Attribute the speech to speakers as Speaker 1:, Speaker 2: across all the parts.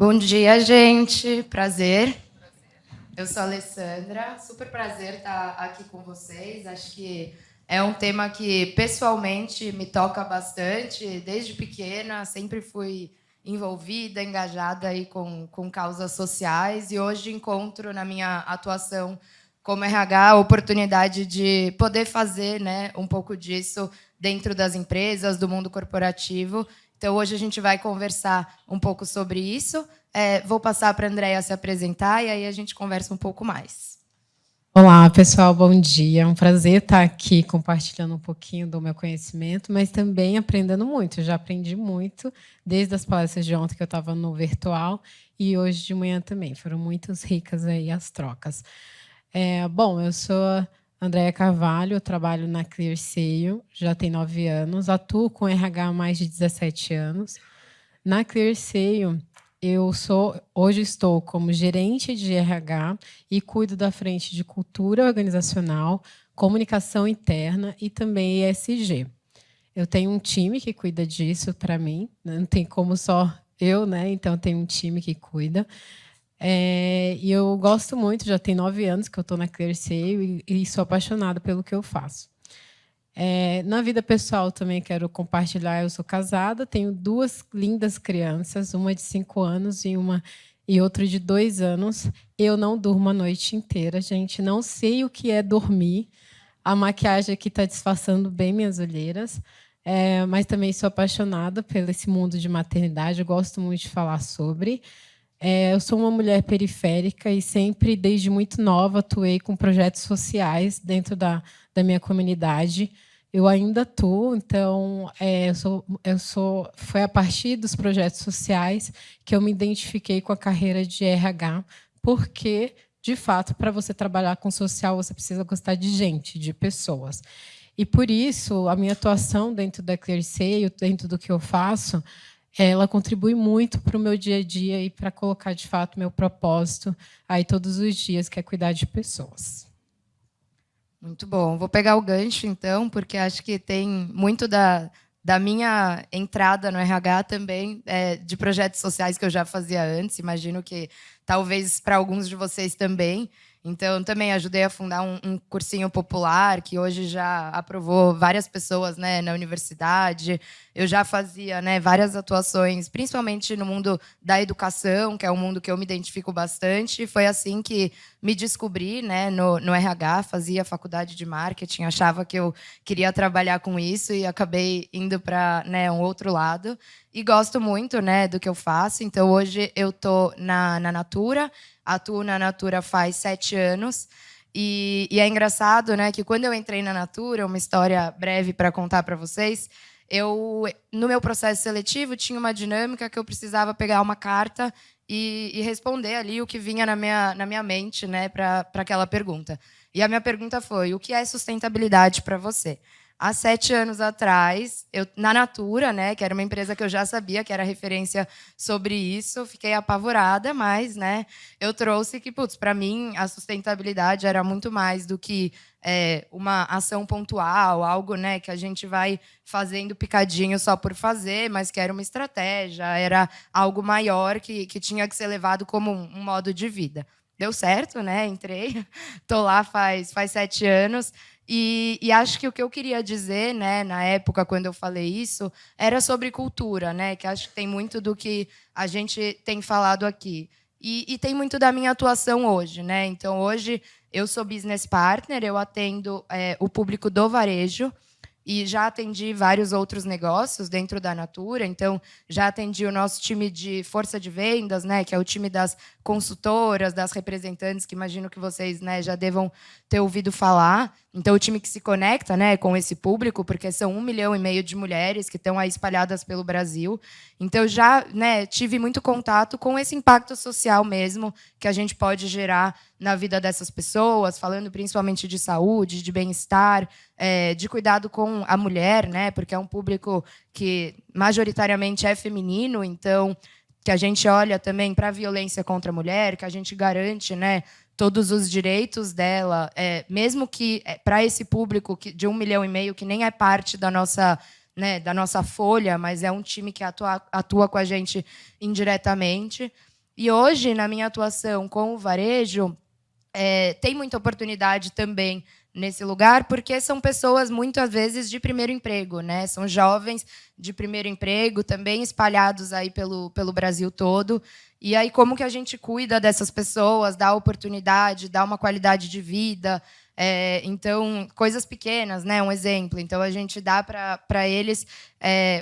Speaker 1: Bom dia, gente. Prazer. Eu sou a Alessandra. Super prazer estar aqui com vocês. Acho que é um tema que, pessoalmente, me toca bastante. Desde pequena, sempre fui envolvida, engajada aí com causas sociais. E hoje encontro na minha atuação como RH a oportunidade de poder fazer, né, um pouco disso dentro das empresas, do mundo corporativo. Então, hoje a gente vai conversar um pouco sobre isso. Vou passar para a Andréia se apresentar e aí a gente conversa um pouco mais.
Speaker 2: Olá, pessoal, bom dia. É um prazer estar aqui compartilhando um pouquinho do meu conhecimento, mas também aprendendo muito. Eu já aprendi muito desde as palestras de ontem que eu estava no virtual e hoje de manhã também. Foram muito ricas aí as trocas. Bom, eu sou Andréia Carvalho, eu trabalho na ClearSale, já tenho 9 anos, atuo com RH há mais de 17 anos. Na ClearSale, hoje estou como gerente de RH e cuido da frente de cultura organizacional, comunicação interna e também ESG. Eu tenho um time que cuida disso para mim, não tem como só eu, né? Então tem um time que cuida. E eu gosto muito, já tem 9 anos que eu estou na ClearSale e sou apaixonada pelo que eu faço. Na vida pessoal também quero compartilhar. Eu sou casada, tenho 2 lindas crianças, uma de 5 anos e outra de 2 anos. Eu não durmo a noite inteira, gente. Não sei o que é dormir. A maquiagem aqui está disfarçando bem minhas olheiras. Mas também sou apaixonada por esse mundo de maternidade. Eu gosto muito de falar sobre. Eu sou uma mulher periférica e sempre, desde muito nova, atuei com projetos sociais dentro da minha comunidade. Eu ainda atuo, então, foi a partir dos projetos sociais que eu me identifiquei com a carreira de RH, porque, de fato, para você trabalhar com social, você precisa gostar de gente, de pessoas. E, por isso, a minha atuação dentro da ClearSale, dentro do que eu faço, ela contribui muito para o meu dia a dia e para colocar, de fato, meu propósito aí todos os dias, que é cuidar de pessoas.
Speaker 1: Muito bom. Vou pegar o gancho, então, porque acho que tem muito da minha entrada no RH também, de projetos sociais que eu já fazia antes. Imagino que talvez para alguns de vocês também. Então, também ajudei a fundar um cursinho popular, que hoje já aprovou várias pessoas, né, na universidade. Eu já fazia, né, várias atuações, principalmente no mundo da educação, que é um mundo que eu me identifico bastante. Foi assim que me descobri, né, no RH, fazia faculdade de marketing, achava que eu queria trabalhar com isso e acabei indo para, né, um outro lado. E gosto muito, né, do que eu faço. Então, hoje eu estou na Natura, atuo na Natura faz 7 anos. E é engraçado, né, que quando eu entrei na Natura, uma história breve para contar para vocês, no meu processo seletivo, tinha uma dinâmica que eu precisava pegar uma carta e responder ali o que vinha na minha mente, né, para aquela pergunta. E a minha pergunta foi: o que é sustentabilidade para você? Há 7 anos atrás, na Natura, né, que era uma empresa que eu já sabia que era referência sobre isso, fiquei apavorada, mas, né, eu trouxe que, para mim, a sustentabilidade era muito mais do que uma ação pontual, algo, né, que a gente vai fazendo picadinho só por fazer, mas que era uma estratégia, era algo maior que tinha que ser levado como um modo de vida. Deu certo, né? Entrei, estou lá faz 7 anos. E acho que o que eu queria dizer, né, na época, quando eu falei isso, era sobre cultura, né, que acho que tem muito do que a gente tem falado aqui. E tem muito da minha atuação hoje, né? Então, hoje, eu sou business partner, eu atendo o público do varejo, e já atendi vários outros negócios dentro da Natura. Então, já atendi o nosso time de força de vendas, né, que é o time das consultoras, das representantes, que imagino que vocês, né, já devam ter ouvido falar. Então, o time que se conecta, né, com esse público, porque são 1,5 milhão de mulheres que estão aí espalhadas pelo Brasil. Então, já, né, tive muito contato com esse impacto social mesmo que a gente pode gerar na vida dessas pessoas, falando principalmente de saúde, de bem-estar, de cuidado com a mulher, né, porque é um público que majoritariamente é feminino. Então, que a gente olha também para a violência contra a mulher, que a gente garante, né, todos os direitos dela, mesmo que para esse público de 1,5 milhão, que nem é parte da nossa, né, da nossa folha, mas é um time que atua com a gente indiretamente. E hoje, na minha atuação com o varejo, tem muita oportunidade também nesse lugar, porque são pessoas, muitas vezes, de primeiro emprego, né? São jovens de primeiro emprego, também espalhados aí pelo Brasil todo. E aí, como que a gente cuida dessas pessoas, dá oportunidade, dá uma qualidade de vida? Então, coisas pequenas, né? Um exemplo. Então, a gente dá para eles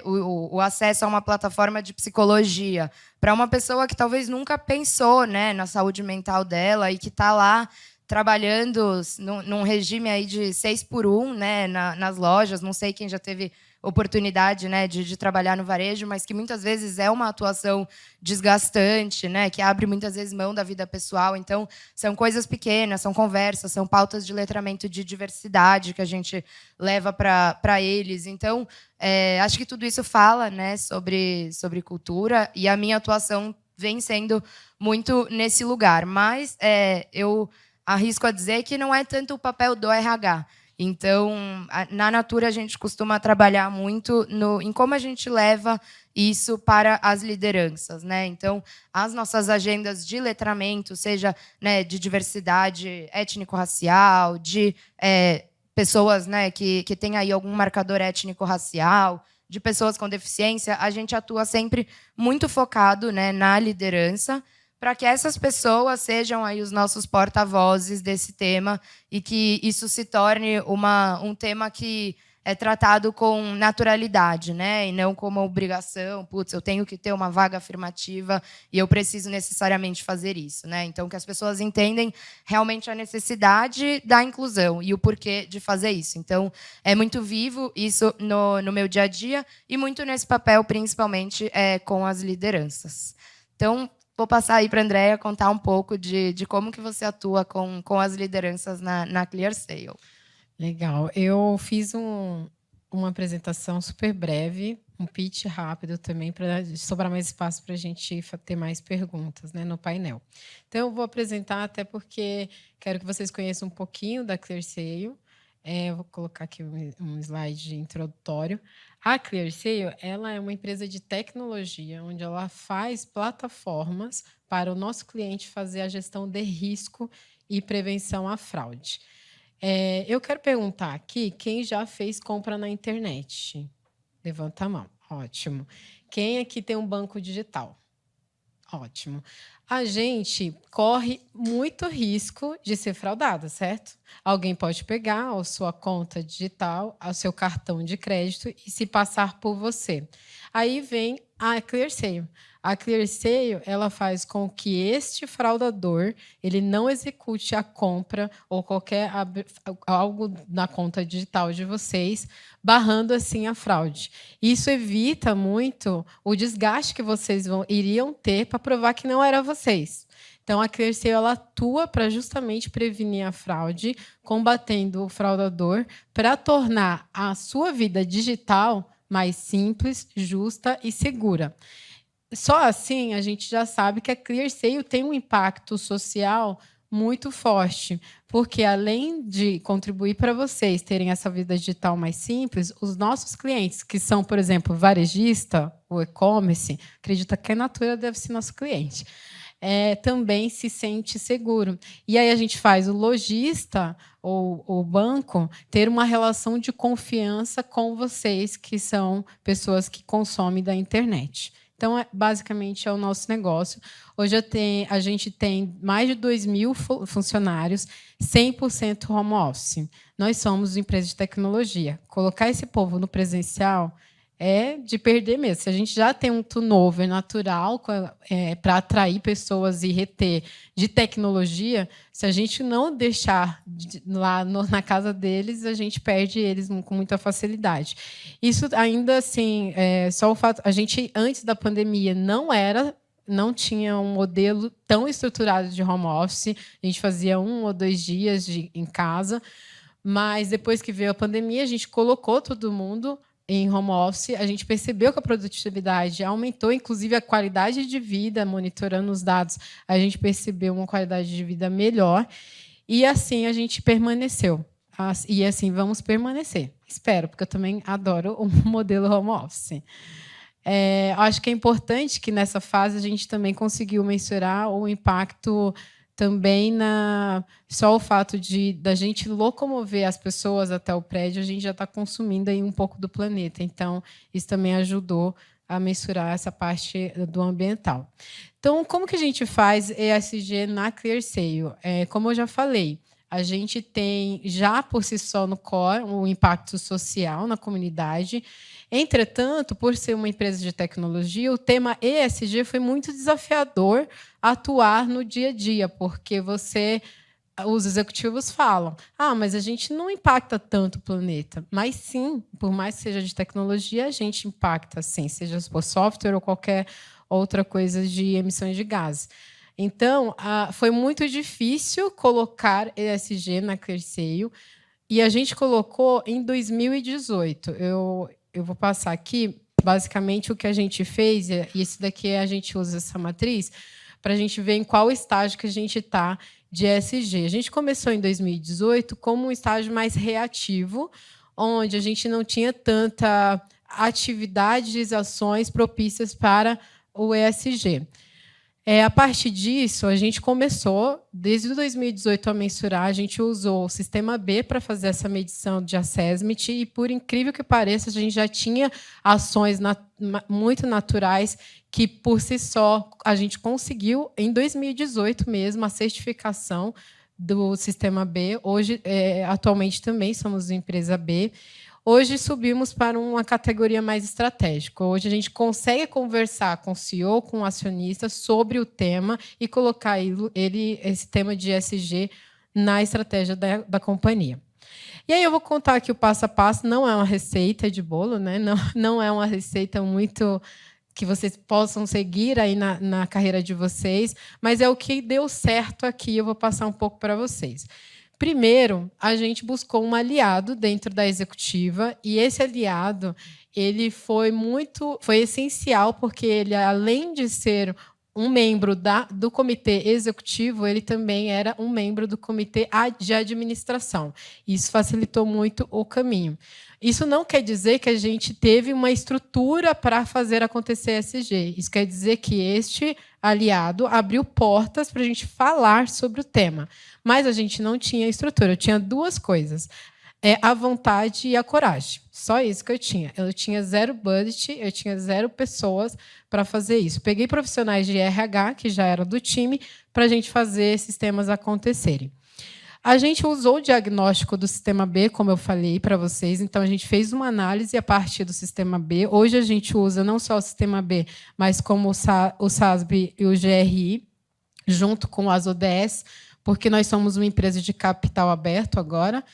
Speaker 1: o acesso a uma plataforma de psicologia para uma pessoa que talvez nunca pensou, né, na saúde mental dela e que está lá trabalhando num regime aí de 6 por 1, né, nas lojas. Não sei quem já teve oportunidade, né, de trabalhar no varejo, mas que muitas vezes é uma atuação desgastante, né, que abre muitas vezes mão da vida pessoal. Então, são coisas pequenas, são conversas, são pautas de letramento de diversidade que a gente leva para eles. Então, acho que tudo isso fala, né, sobre cultura, e a minha atuação vem sendo muito nesse lugar. Mas eu arrisco a dizer que não é tanto o papel do RH. Então, na Natura, a gente costuma trabalhar muito em como a gente leva isso para as lideranças, né? Então, as nossas agendas de letramento, seja, né, de diversidade étnico-racial, de pessoas, né, que têm aí algum marcador étnico-racial, de pessoas com deficiência, a gente atua sempre muito focado, né, na liderança, para que essas pessoas sejam aí os nossos porta-vozes desse tema e que isso se torne um tema que é tratado com naturalidade, né? E não como obrigação. Putz, eu tenho que ter uma vaga afirmativa e eu preciso necessariamente fazer isso, né? Então, que as pessoas entendem realmente a necessidade da inclusão e o porquê de fazer isso. Então, é muito vivo isso no meu dia a dia e muito nesse papel, principalmente, com as lideranças. Então, vou passar aí para a Andréia contar um pouco de como que você atua com as lideranças na ClearSale.
Speaker 2: Legal. Eu fiz uma apresentação super breve, um pitch rápido também, para sobrar mais espaço para a gente ter mais perguntas, né, no painel. Então, eu vou apresentar até porque quero que vocês conheçam um pouquinho da ClearSale. Vou colocar aqui um slide introdutório. A ClearSale, ela é uma empresa de tecnologia, onde ela faz plataformas para o nosso cliente fazer a gestão de risco e prevenção à fraude. Eu quero perguntar aqui quem já fez compra na internet. Levanta a mão. Ótimo. Quem aqui tem um banco digital? Ótimo. A gente corre muito risco de ser fraudada, certo? Alguém pode pegar a sua conta digital, o seu cartão de crédito e se passar por você. Aí vem a ClearSale. A ClearSale, ela faz com que este fraudador ele não execute a compra ou qualquer algo na conta digital de vocês, barrando assim a fraude. Isso evita muito o desgaste que vocês iriam ter para provar que não era vocês. Então, a ClearSale ela atua para justamente prevenir a fraude, combatendo o fraudador, para tornar a sua vida digital mais simples, justa e segura. Só assim a gente já sabe que a ClearSale tem um impacto social muito forte, porque além de contribuir para vocês terem essa vida digital mais simples, os nossos clientes, que são, por exemplo, varejista, o e-commerce, acredita que a Natura deve ser nosso cliente, também se sente seguro. E aí a gente faz o lojista ou o banco ter uma relação de confiança com vocês, que são pessoas que consomem da internet. Então, basicamente, é o nosso negócio. Hoje a gente tem mais de 2.000 funcionários, 100% home office. Nós somos empresa de tecnologia. Colocar esse povo no presencial é de perder mesmo. Se a gente já tem um turnover natural para atrair pessoas e reter de tecnologia, se a gente não deixar lá na casa deles, a gente perde eles com muita facilidade. Isso ainda assim, só o fato, a gente antes da pandemia não tinha um modelo tão estruturado de home office, a gente fazia 1 ou 2 dias em casa, mas depois que veio a pandemia, a gente colocou todo mundo em home office, a gente percebeu que a produtividade aumentou, inclusive a qualidade de vida, monitorando os dados, a gente percebeu uma qualidade de vida melhor, e assim a gente permaneceu. E assim vamos permanecer. Espero, porque eu também adoro o modelo home office. Acho que é importante que, nessa fase, a gente também conseguiu mensurar o impacto também só o fato da gente locomover as pessoas até o prédio, a gente já está consumindo aí um pouco do planeta. Então, isso também ajudou a mensurar essa parte do ambiental. Então, como que a gente faz ESG na ClearSale? Como eu já falei, a gente tem já por si só no core o impacto social na comunidade. Entretanto, por ser uma empresa de tecnologia, o tema ESG foi muito desafiador atuar no dia a dia, porque os executivos falam: mas a gente não impacta tanto o planeta. Mas sim, por mais que seja de tecnologia, a gente impacta, sim, seja por software ou qualquer outra coisa de emissões de gases. Então, foi muito difícil colocar ESG na ClearSale, e a gente colocou em 2018. Eu vou passar aqui, basicamente, o que a gente fez, e esse daqui a gente usa essa matriz, para a gente ver em qual estágio que a gente está de ESG. A gente começou em 2018 como um estágio mais reativo, onde a gente não tinha tanta atividades, ações propícias para o ESG. A partir disso, a gente começou, desde 2018, a mensurar. A gente usou o Sistema B para fazer essa medição de assessment e, por incrível que pareça, a gente já tinha ações muito naturais que, por si só, a gente conseguiu, em 2018 mesmo, a certificação do Sistema B. Hoje, atualmente, também somos empresa B. Hoje subimos para uma categoria mais estratégica. Hoje a gente consegue conversar com o CEO, com o acionista, sobre o tema e colocar esse tema de ESG na estratégia da companhia. E aí eu vou contar aqui o passo a passo. Não é uma receita de bolo, né? Não é uma receita muito que vocês possam seguir aí na carreira de vocês, mas é o que deu certo aqui. Eu vou passar um pouco para vocês. Primeiro, a gente buscou um aliado dentro da executiva, e esse aliado ele foi essencial, porque ele, além de ser um membro do comitê executivo, ele também era um membro do comitê de administração. Isso facilitou muito o caminho. Isso não quer dizer que a gente teve uma estrutura para fazer acontecer ESG. Isso quer dizer que este aliado abriu portas para a gente falar sobre o tema. Mas a gente não tinha estrutura. Eu tinha duas coisas: a vontade e a coragem. Só isso que eu tinha. Eu tinha 0 budget, eu tinha 0 pessoas para fazer isso. Peguei profissionais de RH, que já eram do time, para a gente fazer esses temas acontecerem. A gente usou o diagnóstico do Sistema B, como eu falei para vocês. Então, a gente fez uma análise a partir do Sistema B. Hoje, a gente usa não só o Sistema B, mas como o SASB e o GRI, junto com as ODS, porque nós somos uma empresa de capital aberto agora,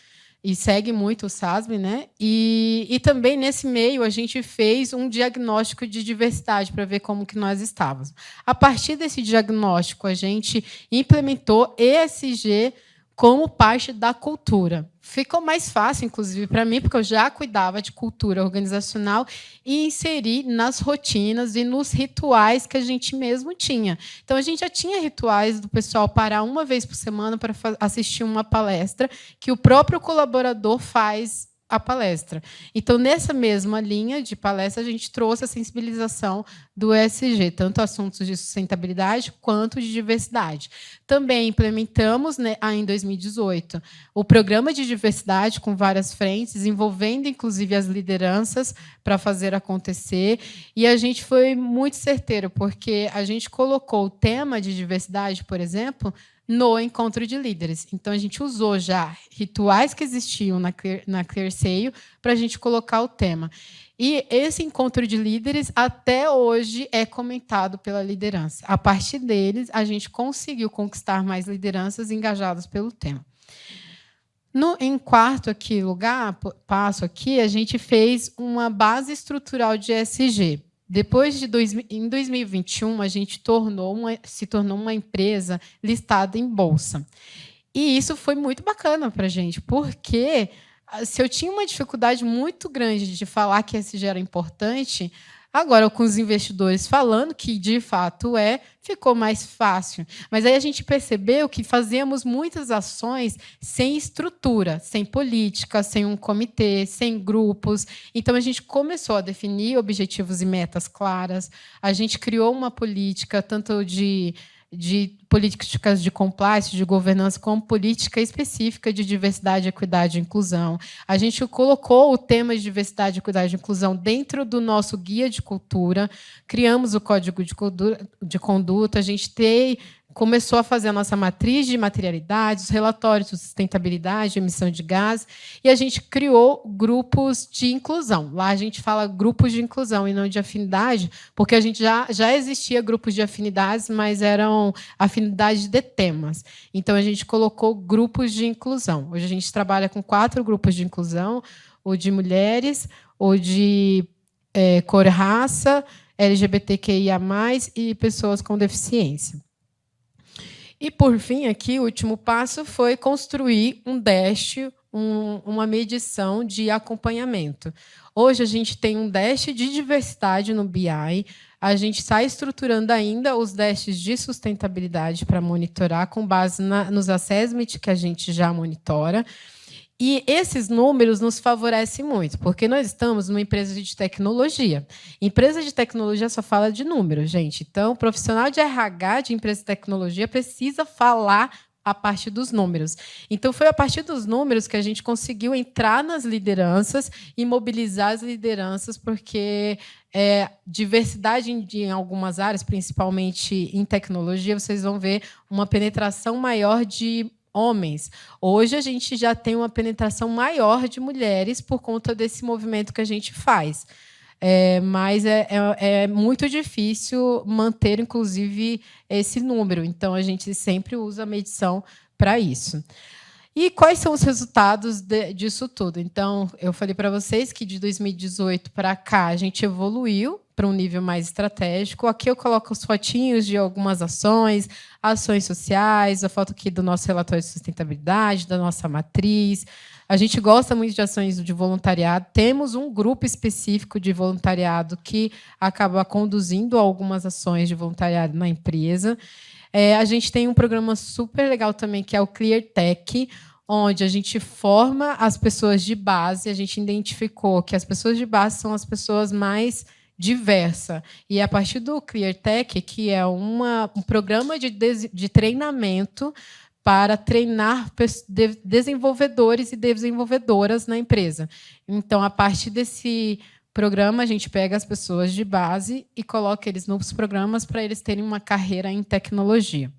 Speaker 2: e segue muito o SASB, né? E também, nesse meio, a gente fez um diagnóstico de diversidade para ver como que nós estávamos. A partir desse diagnóstico, a gente implementou ESG como parte da cultura. Ficou mais fácil, inclusive, para mim, porque eu já cuidava de cultura organizacional e inseri nas rotinas e nos rituais que a gente mesmo tinha. Então, a gente já tinha rituais do pessoal parar uma vez por semana para assistir uma palestra que o próprio colaborador faz a palestra. Então, nessa mesma linha de palestra, a gente trouxe a sensibilização do ESG, tanto assuntos de sustentabilidade quanto de diversidade. Também implementamos, né, em 2018, o programa de diversidade com várias frentes, envolvendo, inclusive, as lideranças para fazer acontecer. E a gente foi muito certeiro, porque a gente colocou o tema de diversidade, por exemplo, no encontro de líderes. Então, a gente usou já rituais que existiam na ClearSale para a gente colocar o tema. E esse encontro de líderes, até hoje, é comentado pela liderança. A partir deles, a gente conseguiu conquistar mais lideranças engajadas pelo tema. Em quarto passo aqui, a gente fez uma base estrutural de ESG. Depois em 2021, a gente se tornou uma empresa listada em bolsa. E isso foi muito bacana para a gente, porque se eu tinha uma dificuldade muito grande de falar que ESG era importante, Agora, com os investidores falando que, de fato, ficou mais fácil. Mas aí a gente percebeu que fazíamos muitas ações sem estrutura, sem política, sem um comitê, sem grupos. Então, a gente começou a definir objetivos e metas claras. A gente criou uma política, tanto de políticas de compliance, de governança, como política específica de diversidade, equidade e inclusão. A gente colocou o tema de diversidade, equidade e inclusão dentro do nosso guia de cultura, criamos o código de conduta, a gente começou a fazer a nossa matriz de materialidade, os relatórios de sustentabilidade, emissão de gás, e a gente criou grupos de inclusão. Lá a gente fala grupos de inclusão e não de afinidade, porque a gente já existia grupos de afinidades, mas eram afinidades de temas. Então, a gente colocou grupos de inclusão. Hoje a gente trabalha com 4 grupos de inclusão, o de mulheres, o de cor, raça, LGBTQIA+, e pessoas com deficiência. E, por fim, aqui, o último passo foi construir um dash, uma medição de acompanhamento. Hoje, a gente tem um dash de diversidade no BI, a gente está estruturando ainda os dashes de sustentabilidade para monitorar, com base nos assessments que a gente já monitora. E esses números nos favorecem muito, porque nós estamos numa empresa de tecnologia. Empresa de tecnologia só fala de números, gente. Então, o profissional de RH de empresa de tecnologia precisa falar a partir dos números. Então, foi a partir dos números que a gente conseguiu entrar nas lideranças e mobilizar as lideranças, porque diversidade em algumas áreas, principalmente em tecnologia, vocês vão ver uma penetração maior de homens. Hoje, a gente já tem uma penetração maior de mulheres por conta desse movimento que a gente faz. Mas é muito difícil manter, inclusive, esse número. Então, a gente sempre usa a medição para isso. E quais são os resultados disso tudo? Então, eu falei para vocês que de 2018 para cá a gente evoluiu para um nível mais estratégico. Aqui eu coloco os fotinhos de algumas ações sociais, a foto aqui do nosso relatório de sustentabilidade, da nossa matriz. A gente gosta muito de ações de voluntariado. Temos um grupo específico de voluntariado que acaba conduzindo algumas ações de voluntariado na empresa. A gente tem um programa super legal também, que é o ClearTech, onde a gente forma as pessoas de base. A gente identificou que as pessoas de base são as pessoas mais diversas. E a partir do ClearTech, que é um programa de treinamento para treinar desenvolvedores e desenvolvedoras na empresa. Então, a partir desse programa, a gente pega as pessoas de base e coloca eles nos programas para eles terem uma carreira em tecnologia.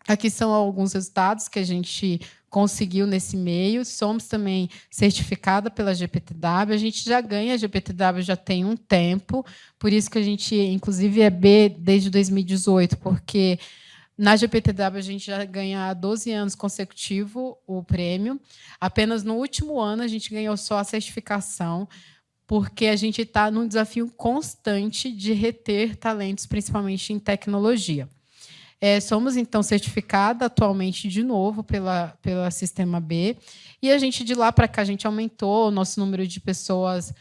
Speaker 2: Aqui são alguns resultados que a gente conseguiu nesse meio. Somos também certificada pela GPTW. A gente já ganha a GPTW já tem um tempo, por isso que a gente, inclusive, é B desde 2018, porque na GPTW a gente já ganha há 12 anos consecutivo o prêmio. Apenas no último ano a gente ganhou só a certificação, porque a gente está num desafio constante de reter talentos, principalmente em tecnologia. Somos, então, certificada atualmente, de novo, pela Sistema B, e a gente, de lá para cá, a gente aumentou o nosso número de pessoas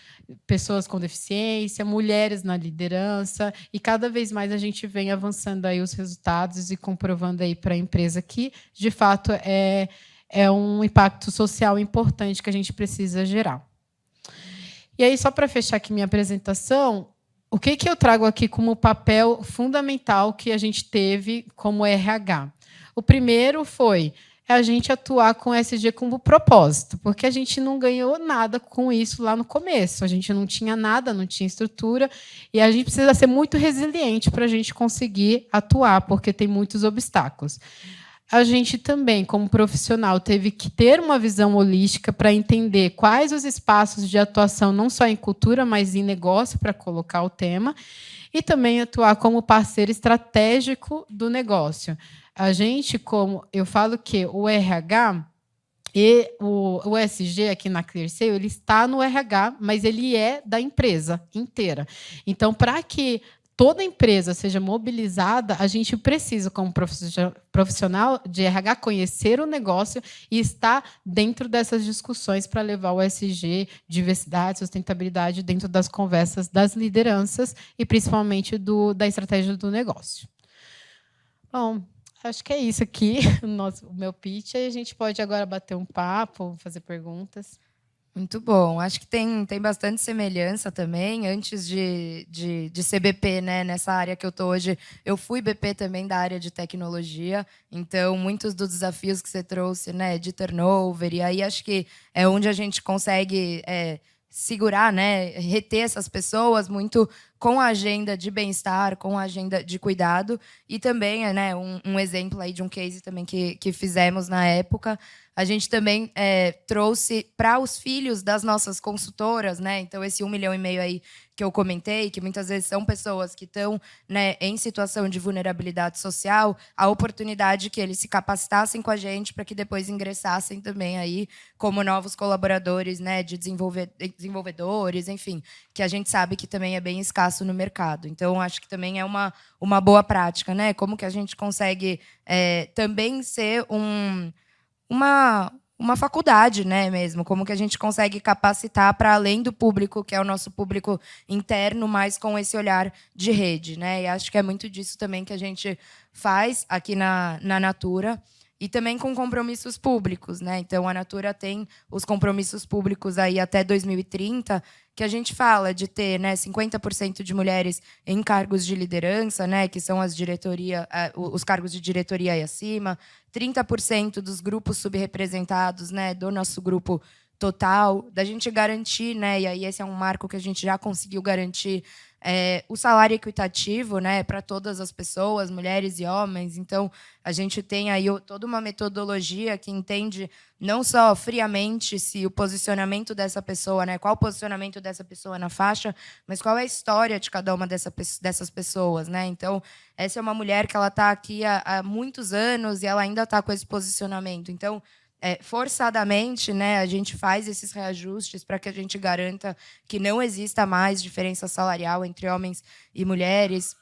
Speaker 2: com deficiência, mulheres na liderança, e cada vez mais a gente vem avançando aí os resultados e comprovando aí para a empresa que, de fato, é um impacto social importante que a gente precisa gerar. E aí, só para fechar aqui minha apresentação, o que eu trago aqui como papel fundamental que a gente teve como RH? O primeiro foi a gente atuar com o SG como propósito, porque a gente não ganhou nada com isso lá no começo. A gente não tinha nada, não tinha estrutura, e a gente precisa ser muito resiliente para a gente conseguir atuar, porque tem muitos obstáculos. A gente também, como profissional, teve que ter uma visão holística para entender quais os espaços de atuação, não só em cultura, mas em negócio, para colocar o tema, e também atuar como parceiro estratégico do negócio. A gente, como eu falo que o RH e o ESG aqui na ClearSale, ele está no RH, mas ele é da empresa inteira. Então, para que toda empresa seja mobilizada, a gente precisa, como profissional de RH, conhecer o negócio e estar dentro dessas discussões para levar o ESG, diversidade, sustentabilidade, dentro das conversas das lideranças e, principalmente, da estratégia do negócio. Bom, acho que é isso aqui, o meu pitch. Aí a gente pode agora bater um papo, fazer perguntas.
Speaker 1: Muito bom. Acho que tem bastante semelhança também. Antes de ser BP, né, nessa área que eu estou hoje, eu fui BP também da área de tecnologia. Então, muitos dos desafios que você trouxe, né, de turnover, e aí acho que é onde a gente consegue segurar, né, reter essas pessoas muito com a agenda de bem-estar, com a agenda de cuidado. E também, né, um exemplo aí de um case também que fizemos na época. A gente também trouxe para os filhos das nossas consultoras, né? Então, esse 1,5 milhão aí que eu comentei, que muitas vezes são pessoas que estão, né, em situação de vulnerabilidade social, a oportunidade que eles se capacitassem com a gente para que depois ingressassem também aí como novos colaboradores, né, de desenvolvedores, enfim, que a gente sabe que também é bem escasso no mercado. Então, acho que também é uma boa prática, né? Como que a gente consegue também ser uma faculdade, né, mesmo, como que a gente consegue capacitar para além do público, que é o nosso público interno, mas com esse olhar de rede, né? E acho que é muito disso também que a gente faz aqui na Natura. E também com compromissos públicos, né? Então, a Natura tem os compromissos públicos aí até 2030, que a gente fala de ter, né, 50% de mulheres em cargos de liderança, né, que são os cargos de diretoria e acima, 30% dos grupos subrepresentados, né, do nosso grupo total, da gente garantir, né, e aí esse é um marco que a gente já conseguiu garantir, o salário equitativo, né, para todas as pessoas, mulheres e homens. Então, a gente tem aí toda uma metodologia que entende não só friamente se o posicionamento dessa pessoa, né, qual o posicionamento dessa pessoa na faixa, mas qual é a história de cada uma dessas pessoas, né? Então, essa é uma mulher que ela está aqui há muitos anos e ela ainda está com esse posicionamento. Então, forçadamente, né, a gente faz esses reajustes para que a gente garanta que não exista mais diferença salarial entre homens e mulheres.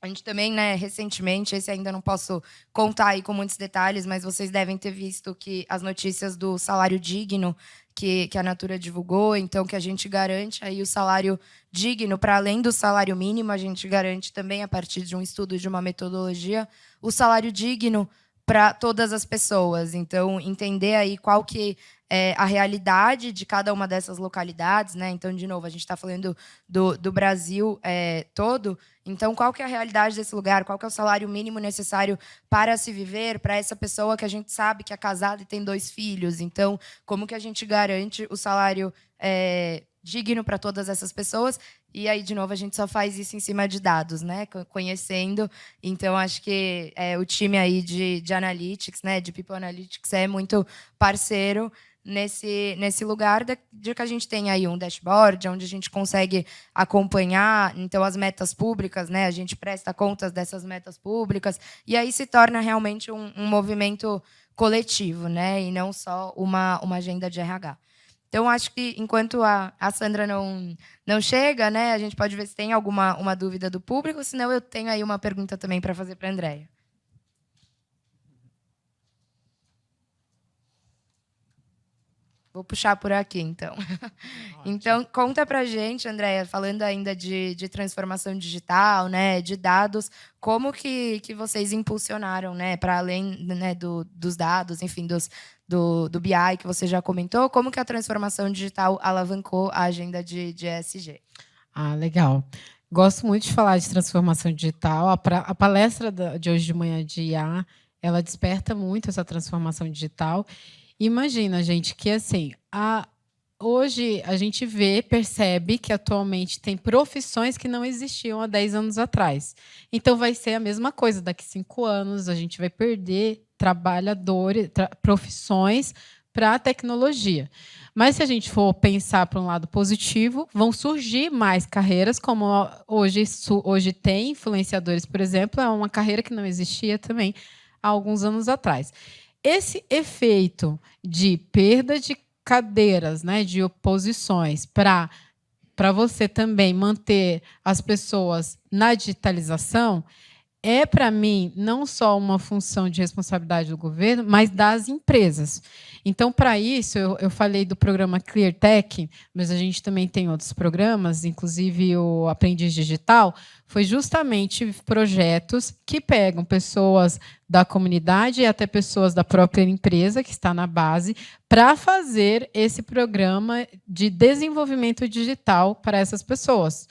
Speaker 1: A gente também, né, recentemente, esse ainda não posso contar aí com muitos detalhes, mas vocês devem ter visto que as notícias do salário digno que a Natura divulgou, então que a gente garante aí o salário digno para além do salário mínimo, a gente garante também a partir de um estudo de uma metodologia o salário digno para todas as pessoas. Então, entender aí qual que é a realidade de cada uma dessas localidades, né? Então, de novo, a gente está falando do Brasil todo. Então, qual que é a realidade desse lugar? Qual que é o salário mínimo necessário para se viver para essa pessoa que a gente sabe que é casada e tem 2 filhos? Então, como que a gente garante o salário digno para todas essas pessoas? E aí, de novo, a gente só faz isso em cima de dados, né? Conhecendo. Então, acho que o time aí de Analytics, né, de People Analytics, é muito parceiro nesse lugar de que a gente tem aí um dashboard, onde a gente consegue acompanhar, então, as metas públicas, né? A gente presta contas dessas metas públicas, e aí se torna realmente um movimento coletivo, né? E não só uma agenda de RH. Então, acho que enquanto a Sandra não chega, né, a gente pode ver se tem uma dúvida do público, senão eu tenho aí uma pergunta também para fazer para a Andréia. Vou puxar por aqui, então. Então, conta para a gente, Andréia, falando ainda de transformação digital, né, de dados, como que vocês impulsionaram, né, para além, né, dos dados, enfim, do BI que você já comentou, como que a transformação digital alavancou a agenda de ESG?
Speaker 2: Legal. Gosto muito de falar de transformação digital. A palestra de hoje de manhã de IA, ela desperta muito essa transformação digital. Imagina, gente, que assim, hoje a gente percebe que atualmente tem profissões que não existiam há 10 anos atrás. Então vai ser a mesma coisa, daqui 5 anos a gente vai perder trabalhadores, profissões para a tecnologia. Mas se a gente for pensar para um lado positivo, vão surgir mais carreiras, como hoje tem influenciadores, por exemplo, é uma carreira que não existia também há alguns anos atrás. Esse efeito de perda de cadeiras, né, de oposições para para você também manter as pessoas na digitalização, para mim, não só uma função de responsabilidade do governo, mas das empresas. Então, para isso, eu falei do programa ClearTech, mas a gente também tem outros programas, inclusive o Aprendiz Digital, foi justamente projetos que pegam pessoas da comunidade e até pessoas da própria empresa, que está na base, para fazer esse programa de desenvolvimento digital para essas pessoas.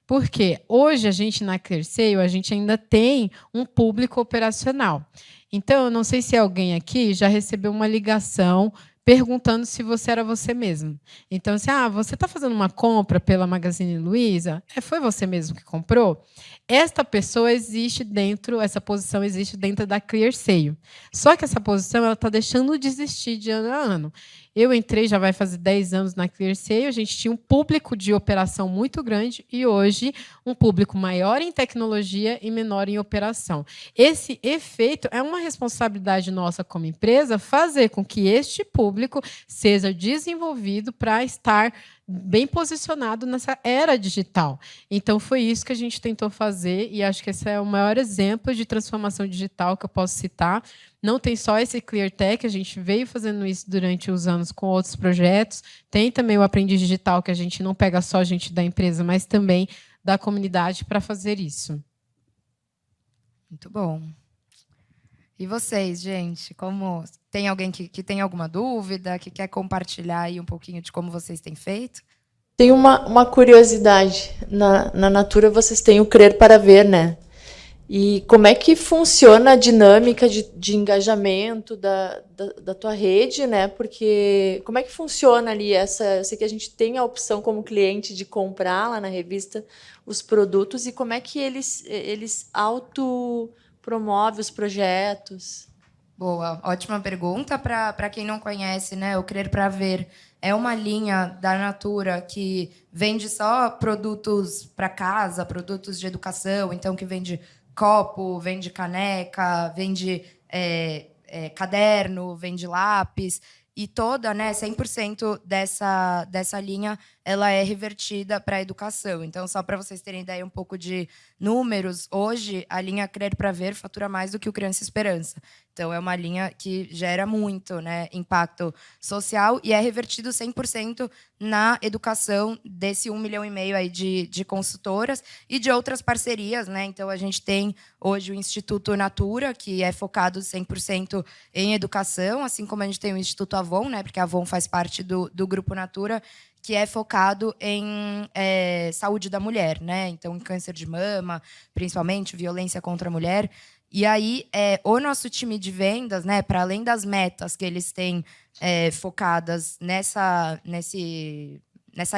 Speaker 2: Porque hoje a gente na ClearSale, a gente ainda tem um público operacional. Então, eu não sei se alguém aqui já recebeu uma ligação perguntando se você era você mesmo. Então, se você está fazendo uma compra pela Magazine Luiza, foi você mesmo que comprou? Esta pessoa existe dentro, essa posição existe dentro da ClearSale. Só que essa posição ela está deixando de existir de ano a ano. Eu entrei, já vai fazer 10 anos na ClearSale, a gente tinha um público de operação muito grande e hoje um público maior em tecnologia e menor em operação. Esse efeito é uma responsabilidade nossa como empresa fazer com que este público seja desenvolvido para estar bem posicionado nessa era digital. Então, foi isso que a gente tentou fazer e acho que esse é o maior exemplo de transformação digital que eu posso citar. Não tem só esse ClearTech, a gente veio fazendo isso durante os anos com outros projetos. Tem também o Aprendiz Digital, que a gente não pega só gente da empresa, mas também da comunidade para fazer isso.
Speaker 1: Muito bom. E vocês, gente? Como tem alguém que tem alguma dúvida, que quer compartilhar aí um pouquinho de como vocês têm feito?
Speaker 3: Tem uma curiosidade. Na Natura vocês têm o Crer para Ver, né? E como é que funciona a dinâmica de engajamento da tua rede, né? Porque como é que funciona ali essa... Eu sei que a gente tem a opção como cliente de comprar lá na revista os produtos e como é que eles autopromovem os projetos?
Speaker 1: Boa, ótima pergunta. Para quem não conhece, né, o Crer para Ver é uma linha da Natura que vende só produtos para casa, produtos de educação, então que vende copo, vende caneca, vende caderno, vende lápis. E toda, né, 100% dessa linha, ela é revertida para a educação. Então, só para vocês terem ideia um pouco de números, hoje a linha Crer para Ver fatura mais do que o Criança Esperança. Então, é uma linha que gera muito, né, impacto social e é revertido 100% na educação desse 1,5 milhão aí de consultoras e de outras parcerias, né? Então, a gente tem hoje o Instituto Natura, que é focado 100% em educação, assim como a gente tem o Instituto Avon, né? Porque a Avon faz parte do Grupo Natura, que é focado em saúde da mulher, né? Então, em câncer de mama, principalmente, violência contra a mulher. E aí, o nosso time de vendas, né, para além das metas que eles têm focadas nessa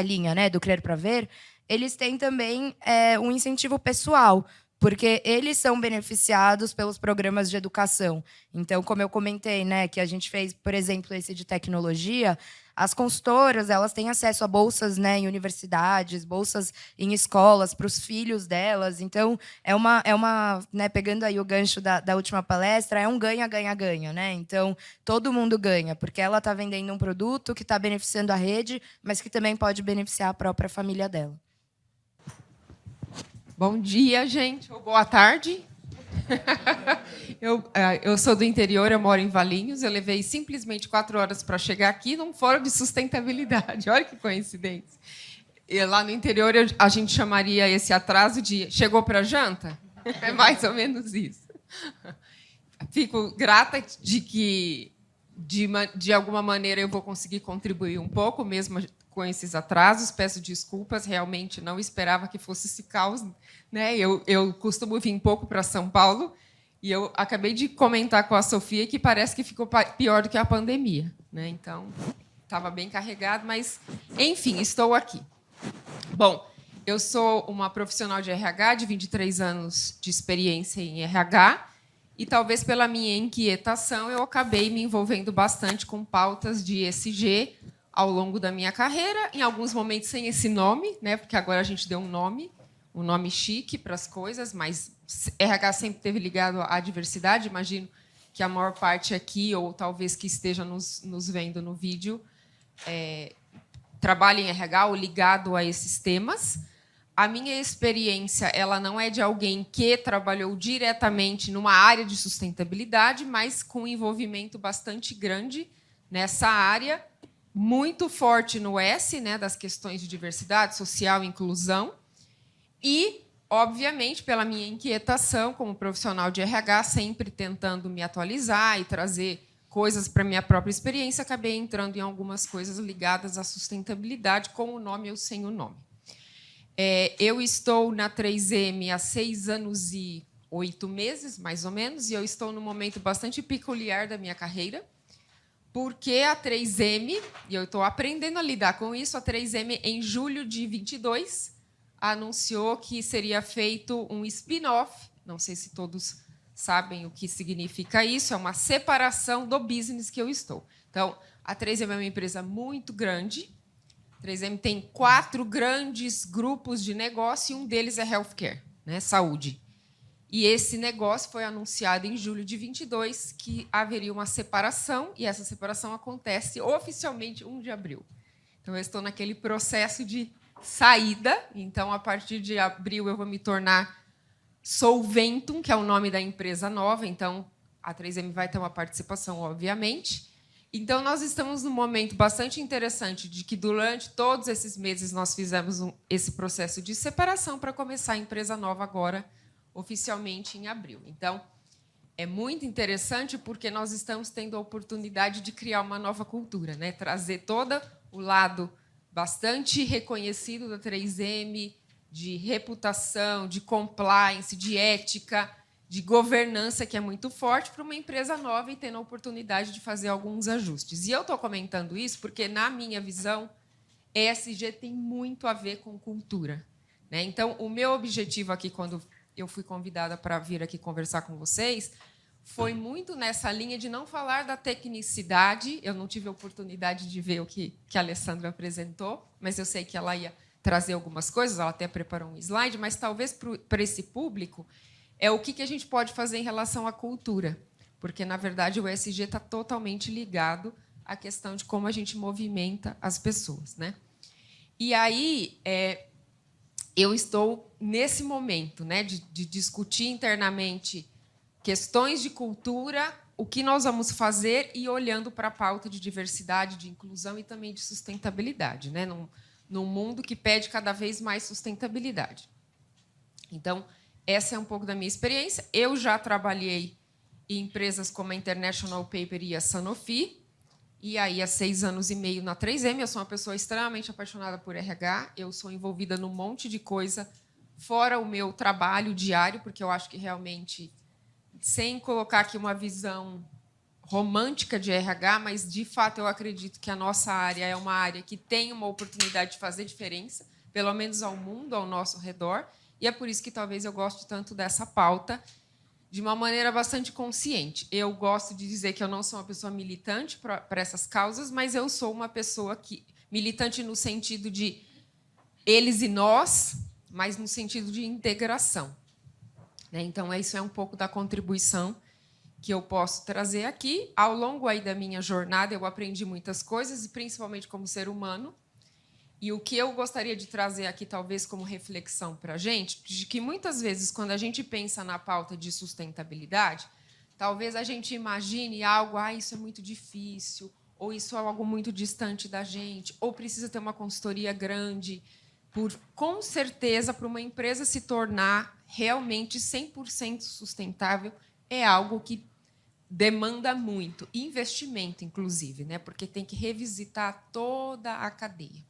Speaker 1: linha, né, do Crer para Ver, eles têm também um incentivo pessoal, porque eles são beneficiados pelos programas de educação. Então, como eu comentei, né, que a gente fez, por exemplo, esse de tecnologia, as consultoras, elas têm acesso a bolsas, né, em universidades, bolsas em escolas para os filhos delas. Então, né, pegando aí o gancho da última palestra, é um ganha-ganha-ganha, né? Então, todo mundo ganha, porque ela está vendendo um produto que está beneficiando a rede, mas que também pode beneficiar a própria família dela.
Speaker 4: Bom dia, gente, ou boa tarde. Eu sou do interior, eu moro em Valinhos. Eu levei simplesmente 4 horas para chegar aqui num fórum de sustentabilidade. Olha que coincidência. E lá no interior, a gente chamaria esse atraso de chegou para a janta? É mais ou menos isso. Fico grata de que, de alguma maneira, eu vou conseguir contribuir um pouco, mesmo com esses atrasos. Peço desculpas, realmente não esperava que fosse esse caos, né? Eu costumo vir pouco para São Paulo e eu acabei de comentar com a Sofia que parece que ficou pior do que a pandemia, né? Então, estava bem carregado, mas, enfim, estou aqui. Bom, eu sou uma profissional de RH de 23 anos de experiência em RH e, talvez pela minha inquietação, eu acabei me envolvendo bastante com pautas de ESG ao longo da minha carreira, em alguns momentos sem esse nome, né? Porque agora a gente deu um nome chique para as coisas, mas RH sempre esteve ligado à diversidade. Imagino que a maior parte aqui, ou talvez que esteja nos vendo no vídeo, trabalha em RH ou ligado a esses temas. A minha experiência ela não é de alguém que trabalhou diretamente numa área de sustentabilidade, mas com um envolvimento bastante grande nessa área, muito forte no S, né, das questões de diversidade social e inclusão, e, obviamente, pela minha inquietação como profissional de RH, sempre tentando me atualizar e trazer coisas para a minha própria experiência, acabei entrando em algumas coisas ligadas à sustentabilidade, com o nome ou sem o nome. Eu estou na 3M há 6 anos e 8 meses, mais ou menos, e eu estou num momento bastante peculiar da minha carreira, porque a 3M, e eu estou aprendendo a lidar com isso, a 3M, em julho de 22, anunciou que seria feito um spin-off, não sei se todos sabem o que significa isso, é uma separação do business que eu estou. Então, a 3M é uma empresa muito grande, a 3M tem 4 grandes grupos de negócio, e um deles é healthcare, né, saúde. E esse negócio foi anunciado em julho de 22, que haveria uma separação, e essa separação acontece oficialmente 1 de abril. Então, eu estou naquele processo de saída. Então, a partir de abril, eu vou me tornar Solventum, que é o nome da empresa nova. Então, a 3M vai ter uma participação, obviamente. Então, nós estamos num momento bastante interessante de que, durante todos esses meses, nós fizemos esse processo de separação para começar a empresa nova agora, oficialmente em abril. Então, é muito interessante porque nós estamos tendo a oportunidade de criar uma nova cultura, né? Trazer todo o lado bastante reconhecido da 3M, de reputação, de compliance, de ética, de governança, que é muito forte, para uma empresa nova e tendo a oportunidade de fazer alguns ajustes. E eu estou comentando isso porque, na minha visão, ESG tem muito a ver com cultura, né? Então, o meu objetivo aqui, quando eu fui convidada para vir aqui conversar com vocês, foi muito nessa linha de não falar da tecnicidade. Eu não tive a oportunidade de ver o que a Alessandra apresentou, mas eu sei que ela ia trazer algumas coisas, ela até preparou um slide, mas talvez para esse público é o que a gente pode fazer em relação à cultura, porque, na verdade, o ESG está totalmente ligado à questão de como a gente movimenta as pessoas, né? E aí, eu estou nesse momento, né, de discutir internamente questões de cultura, o que nós vamos fazer, e olhando para a pauta de diversidade, de inclusão e também de sustentabilidade, né, num mundo que pede cada vez mais sustentabilidade. Então, essa é um pouco da minha experiência. Eu já trabalhei em empresas como a International Paper e a Sanofi, e aí há 6 anos e meio na 3M. Eu sou uma pessoa extremamente apaixonada por RH, eu sou envolvida num monte de coisa, fora o meu trabalho diário, porque eu acho que realmente, sem colocar aqui uma visão romântica de RH, mas, de fato, eu acredito que a nossa área é uma área que tem uma oportunidade de fazer diferença, pelo menos ao mundo, ao nosso redor, e é por isso que talvez eu goste tanto dessa pauta, de uma maneira bastante consciente. Eu gosto de dizer que eu não sou uma pessoa militante para essas causas, mas eu sou uma pessoa militante no sentido de eles e nós, mas no sentido de integração, né? Então, isso é um pouco da contribuição que eu posso trazer aqui. Ao longo aí da minha jornada, eu aprendi muitas coisas, e principalmente como ser humano. E o que eu gostaria de trazer aqui, talvez, como reflexão para a gente, de que, muitas vezes, quando a gente pensa na pauta de sustentabilidade, talvez a gente imagine algo, isso é muito difícil, ou isso é algo muito distante da gente, ou precisa ter uma consultoria grande. Com certeza, para uma empresa se tornar realmente 100% sustentável, é algo que demanda muito investimento, inclusive, né? Porque tem que revisitar toda a cadeia.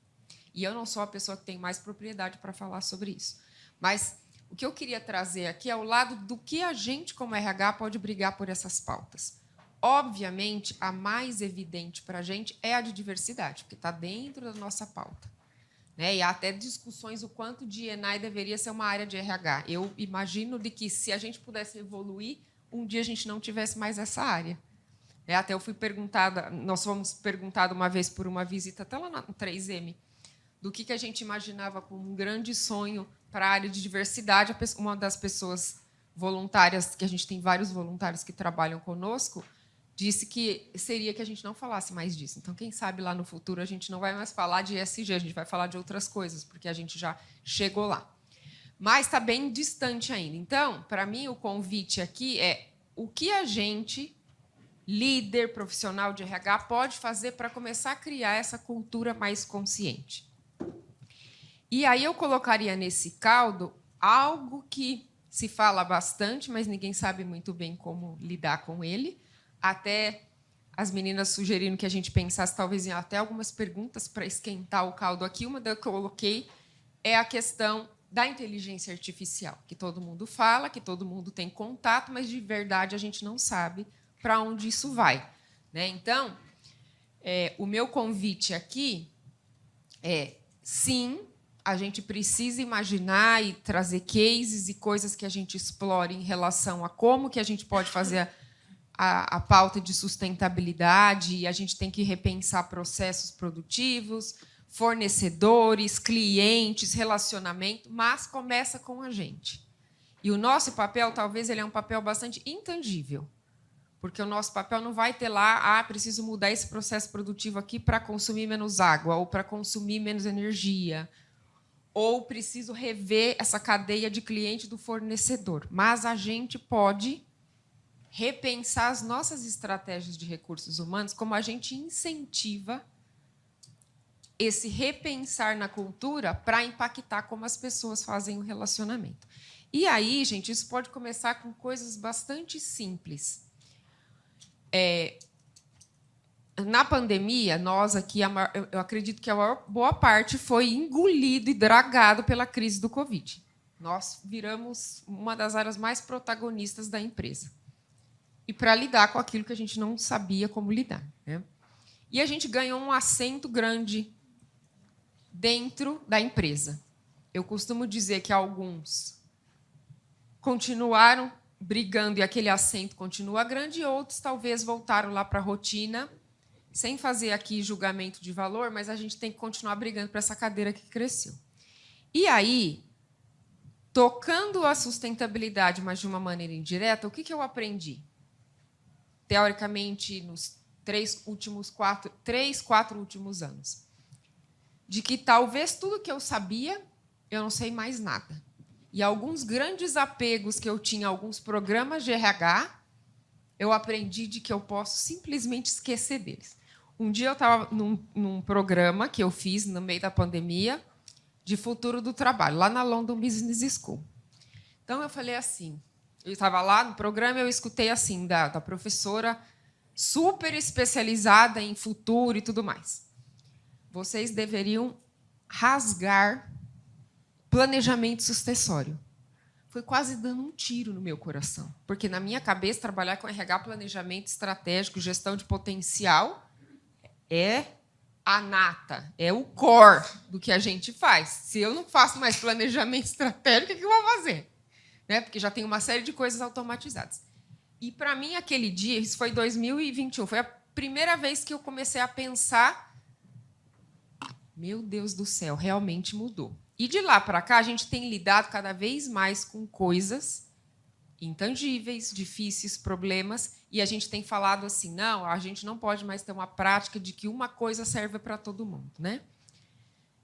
Speaker 4: E eu não sou a pessoa que tem mais propriedade para falar sobre isso. Mas o que eu queria trazer aqui é o lado do que a gente, como RH, pode brigar por essas pautas. Obviamente, a mais evidente para a gente é a de diversidade, porque está dentro da nossa pauta, né? E há até discussões o quanto D&I deveria ser uma área de RH. Eu imagino de que, se a gente pudesse evoluir, um dia a gente não tivesse mais essa área. Até eu fui perguntada, nós fomos perguntados uma vez por uma visita até lá na 3M, do que a gente imaginava como um grande sonho para a área de diversidade. Uma das pessoas voluntárias, que a gente tem vários voluntários que trabalham conosco, disse que seria que a gente não falasse mais disso. Então, quem sabe lá no futuro a gente não vai mais falar de ESG, a gente vai falar de outras coisas, porque a gente já chegou lá. Mas está bem distante ainda. Então, para mim, o convite aqui é o que a gente, líder, profissional de RH, pode fazer para começar a criar essa cultura mais consciente. E aí eu colocaria nesse caldo algo que se fala bastante, mas ninguém sabe muito bem como lidar com ele. Até as meninas sugeriram que a gente pensasse talvez em até algumas perguntas para esquentar o caldo aqui. Uma das que eu coloquei é a questão da inteligência artificial, que todo mundo fala, que todo mundo tem contato, mas de verdade a gente não sabe para onde isso vai, né? Então, o meu convite aqui é, sim, a gente precisa imaginar e trazer cases e coisas que a gente explore em relação a como que a gente pode fazer a pauta de sustentabilidade, e a gente tem que repensar processos produtivos, fornecedores, clientes, relacionamento, mas começa com a gente. E o nosso papel, talvez, ele é um papel bastante intangível, porque o nosso papel não vai ter lá, preciso mudar esse processo produtivo aqui para consumir menos água, ou para consumir menos energia, ou preciso rever essa cadeia de cliente do fornecedor. Mas a gente pode repensar as nossas estratégias de recursos humanos, como a gente incentiva esse repensar na cultura para impactar como as pessoas fazem o relacionamento. E aí, gente, isso pode começar com coisas bastante simples. Na pandemia, nós aqui, eu acredito que a maior boa parte foi engolido e dragado pela crise do Covid. Nós viramos uma das áreas mais protagonistas da empresa. E para lidar com aquilo que a gente não sabia como lidar, né? E a gente ganhou um assento grande dentro da empresa. Eu costumo dizer que alguns continuaram brigando e aquele assento continua grande, e outros talvez voltaram lá para a rotina, sem fazer aqui julgamento de valor, mas a gente tem que continuar brigando para essa cadeira que cresceu. E aí, tocando a sustentabilidade, mas de uma maneira indireta, o que eu aprendi? Teoricamente, nos 4 últimos anos. De que talvez tudo que eu sabia, eu não sei mais nada. E alguns grandes apegos que eu tinha a alguns programas de RH, eu aprendi de que eu posso simplesmente esquecer deles. Um dia eu estava num programa que eu fiz no meio da pandemia de futuro do trabalho, lá na London Business School. Então, eu falei assim, eu estava lá no programa e eu escutei assim da professora super especializada em futuro e tudo mais. Vocês deveriam rasgar planejamento sucessório. Foi quase dando um tiro no meu coração, porque, na minha cabeça, trabalhar com RH, planejamento estratégico, gestão de potencial, é a nata, é o core do que a gente faz. Se eu não faço mais planejamento estratégico, o que eu vou fazer? Né? Porque já tem uma série de coisas automatizadas. E, para mim, aquele dia, isso foi 2021, foi a primeira vez que eu comecei a pensar, meu Deus do céu, realmente mudou. E de lá para cá, a gente tem lidado cada vez mais com coisas intangíveis, difíceis, problemas, e a gente tem falado assim, não, a gente não pode mais ter uma prática de que uma coisa serve para todo mundo, né?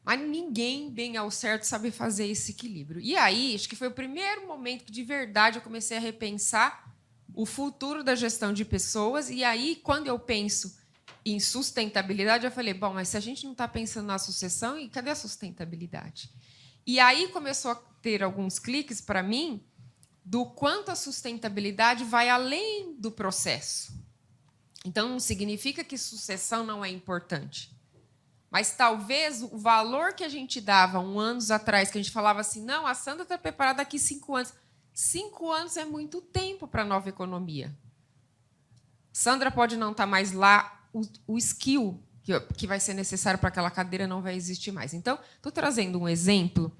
Speaker 4: Mas ninguém, bem ao certo, sabe fazer esse equilíbrio. E aí, acho que foi o primeiro momento que, de verdade, eu comecei a repensar o futuro da gestão de pessoas, e aí, quando eu penso em sustentabilidade, eu falei, bom, mas se a gente não está pensando na sucessão, e cadê a sustentabilidade? E aí começou a ter alguns cliques para mim do quanto a sustentabilidade vai além do processo. Então, não significa que sucessão não é importante. Mas talvez o valor que a gente dava anos atrás, que a gente falava assim, não, a Sandra está preparada daqui 5 anos. 5 anos é muito tempo para a nova economia. Sandra pode não estar mais lá, o skill que vai ser necessário para aquela cadeira não vai existir mais. Então, estou trazendo um exemplo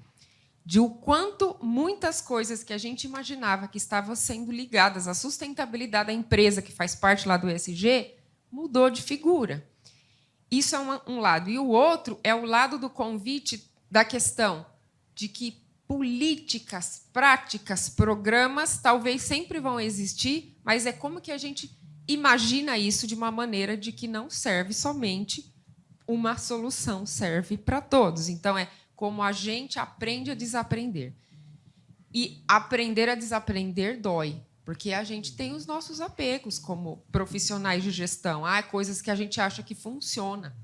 Speaker 4: de o quanto muitas coisas que a gente imaginava que estavam sendo ligadas à sustentabilidade da empresa, que faz parte lá do ESG, mudou de figura. Isso é um lado. E o outro é o lado do convite da questão de que políticas, práticas, programas talvez sempre vão existir, mas é como que a gente imagina isso de uma maneira de que não serve somente uma solução, serve para todos. Então, é como a gente aprende a desaprender. E aprender a desaprender dói, porque a gente tem os nossos apegos como profissionais de gestão. Coisas que a gente acha que funciona.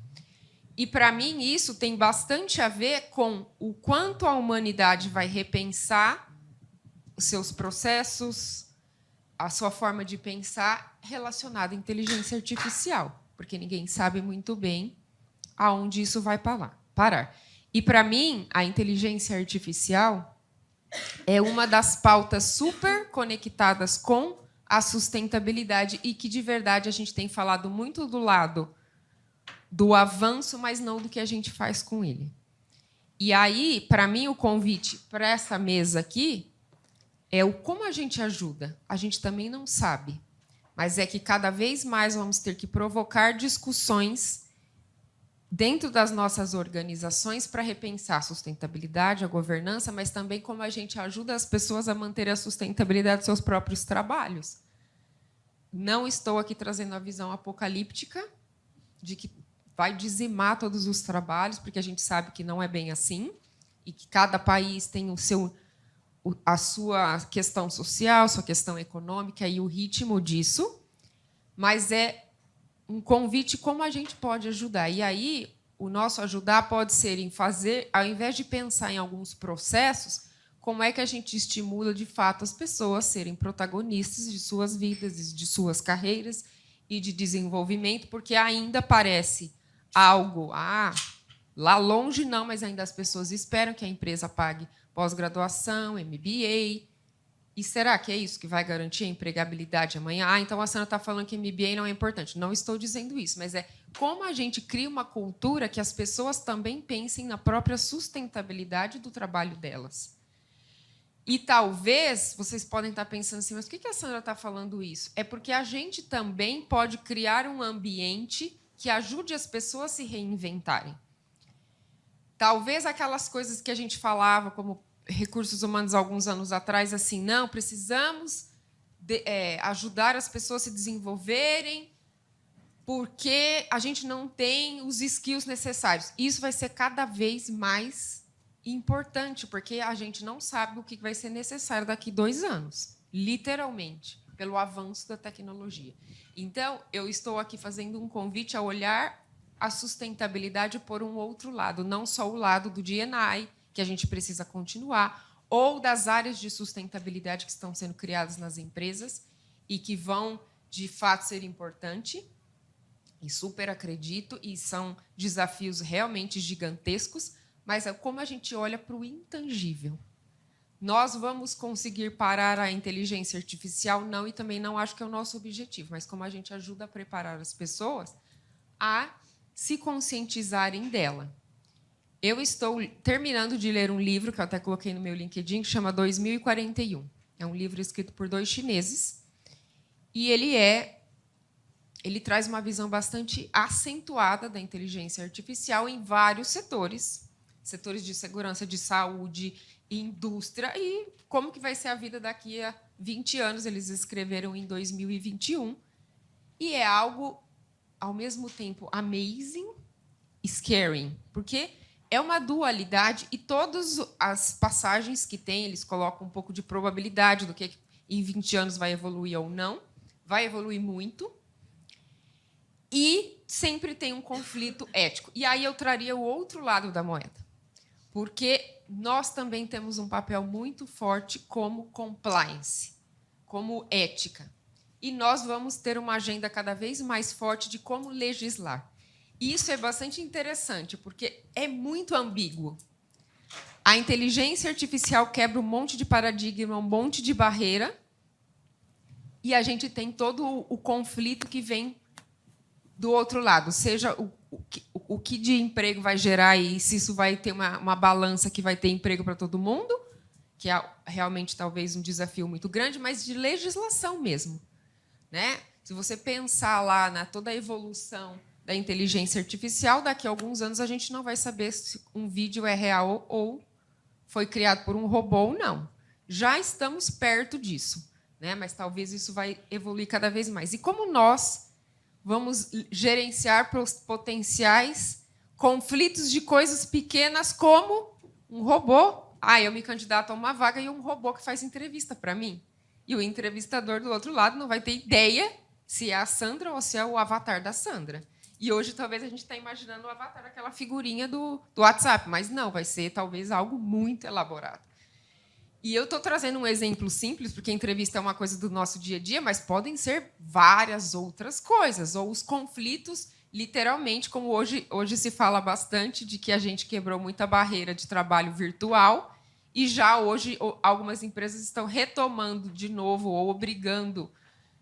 Speaker 4: E, para mim, isso tem bastante a ver com o quanto a humanidade vai repensar os seus processos, a sua forma de pensar relacionada à inteligência artificial, porque ninguém sabe muito bem aonde isso vai parar. E, para mim, a inteligência artificial é uma das pautas super conectadas com a sustentabilidade e que, de verdade, a gente tem falado muito do lado do avanço, mas não do que a gente faz com ele. E aí, para mim, o convite para essa mesa aqui é o como a gente ajuda. A gente também não sabe, mas é que cada vez mais vamos ter que provocar discussões dentro das nossas organizações para repensar a sustentabilidade, a governança, mas também como a gente ajuda as pessoas a manter a sustentabilidade dos seus próprios trabalhos. Não estou aqui trazendo a visão apocalíptica de que vai dizimar todos os trabalhos, porque a gente sabe que não é bem assim, e que cada país tem a sua questão social, sua questão econômica e o ritmo disso, mas é um convite como a gente pode ajudar. E aí, o nosso ajudar pode ser em fazer, ao invés de pensar em alguns processos, como é que a gente estimula, de fato, as pessoas a serem protagonistas de suas vidas, de suas carreiras e de desenvolvimento, porque ainda parece algo, lá longe não, mas ainda as pessoas esperam que a empresa pague pós-graduação, MBA. E será que é isso que vai garantir a empregabilidade amanhã? Então a Sandra está falando que MBA não é importante. Não estou dizendo isso, mas é como a gente cria uma cultura que as pessoas também pensem na própria sustentabilidade do trabalho delas. E talvez vocês podem estar pensando assim, mas por que a Sandra está falando isso? É porque a gente também pode criar um ambiente que ajude as pessoas a se reinventarem. Talvez aquelas coisas que a gente falava como recursos humanos alguns anos atrás, assim, não, precisamos ajudar as pessoas a se desenvolverem porque a gente não tem os skills necessários. Isso vai ser cada vez mais importante, porque a gente não sabe o que vai ser necessário daqui 2 anos, literalmente, pelo avanço da tecnologia. Então, eu estou aqui fazendo um convite a olhar a sustentabilidade por um outro lado, não só o lado do D&I, que a gente precisa continuar, ou das áreas de sustentabilidade que estão sendo criadas nas empresas e que vão, de fato, ser importantes, e super acredito, e são desafios realmente gigantescos, mas é como a gente olha para o intangível. Nós vamos conseguir parar a inteligência artificial? Não, e também não acho que é o nosso objetivo, mas como a gente ajuda a preparar as pessoas a se conscientizarem dela. Eu estou terminando de ler um livro, que eu até coloquei no meu LinkedIn, que chama 2041. É um livro escrito por 2 chineses. E ele traz uma visão bastante acentuada da inteligência artificial em vários setores. Setores de segurança, de saúde, indústria. E como que vai ser a vida daqui a 20 anos. Eles escreveram em 2021. E é algo, ao mesmo tempo, amazing e scary. Porque é uma dualidade e todas as passagens que tem, eles colocam um pouco de probabilidade do que em 20 anos vai evoluir ou não. Vai evoluir muito. E sempre tem um conflito ético. E aí eu traria o outro lado da moeda. Porque nós também temos um papel muito forte como compliance, como ética. E nós vamos ter uma agenda cada vez mais forte de como legislar. Isso é bastante interessante, porque é muito ambíguo. A inteligência artificial quebra um monte de paradigma, um monte de barreira, e a gente tem todo o conflito que vem do outro lado, seja o que de emprego vai gerar e se isso vai ter uma balança que vai ter emprego para todo mundo, que é realmente talvez um desafio muito grande, mas de legislação mesmo. Né? Se você pensar lá na toda a evolução da inteligência artificial, daqui a alguns anos a gente não vai saber se um vídeo é real ou foi criado por um robô ou não. Já estamos perto disso. né? Mas talvez isso vai evoluir cada vez mais. E como nós vamos gerenciar potenciais conflitos de coisas pequenas, como um robô? Eu me candidato a uma vaga e um robô que faz entrevista para mim. E o entrevistador do outro lado não vai ter ideia se é a Sandra ou se é o avatar da Sandra. E hoje talvez a gente está imaginando o avatar, aquela figurinha do WhatsApp, mas não, vai ser talvez algo muito elaborado. E eu estou trazendo um exemplo simples, porque a entrevista é uma coisa do nosso dia a dia, mas podem ser várias outras coisas, ou os conflitos, literalmente, como hoje se fala bastante de que a gente quebrou muita barreira de trabalho virtual, e já hoje algumas empresas estão retomando de novo, ou obrigando,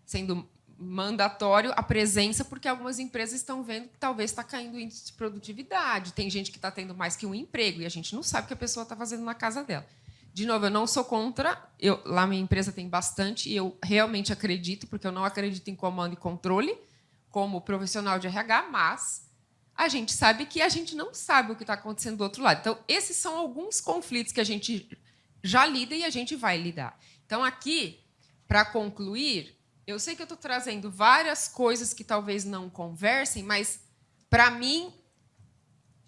Speaker 4: sendo mandatório, a presença, porque algumas empresas estão vendo que talvez está caindo o índice de produtividade, tem gente que está tendo mais que um emprego, e a gente não sabe o que a pessoa está fazendo na casa dela. De novo, eu não sou contra. Lá minha empresa tem bastante, e eu realmente acredito, porque eu não acredito em comando e controle, como profissional de RH, mas a gente sabe que a gente não sabe o que está acontecendo do outro lado. Então, esses são alguns conflitos que a gente já lida e a gente vai lidar. Então, aqui, para concluir, eu sei que eu estou trazendo várias coisas que talvez não conversem, mas, para mim,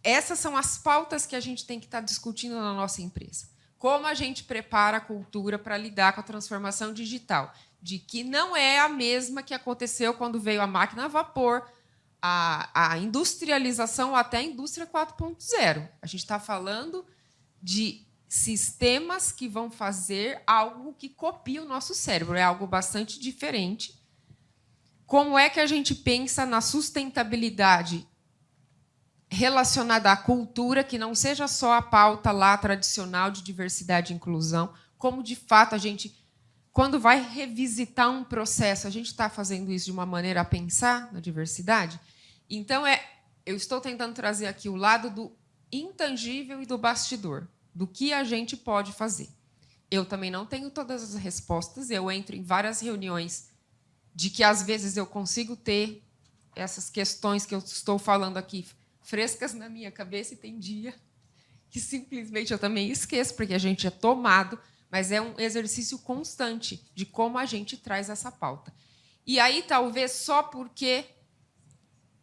Speaker 4: essas são as pautas que a gente tem que estar discutindo na nossa empresa. Como a gente prepara a cultura para lidar com a transformação digital, de que não é a mesma que aconteceu quando veio a máquina a vapor, a industrialização até a indústria 4.0. A gente está falando de sistemas que vão fazer algo que copia o nosso cérebro, é algo bastante diferente. Como é que a gente pensa na sustentabilidade relacionada à cultura, que não seja só a pauta lá tradicional de diversidade e inclusão, como, de fato, a gente, quando vai revisitar um processo, a gente está fazendo isso de uma maneira a pensar na diversidade? Então, eu estou tentando trazer aqui o lado do intangível e do bastidor, do que a gente pode fazer. Eu também não tenho todas as respostas, eu entro em várias reuniões de que, às vezes, eu consigo ter essas questões que eu estou falando aqui frescas na minha cabeça, e tem dia que simplesmente eu também esqueço, porque a gente é tomado, mas é um exercício constante de como a gente traz essa pauta. E aí, talvez, só porque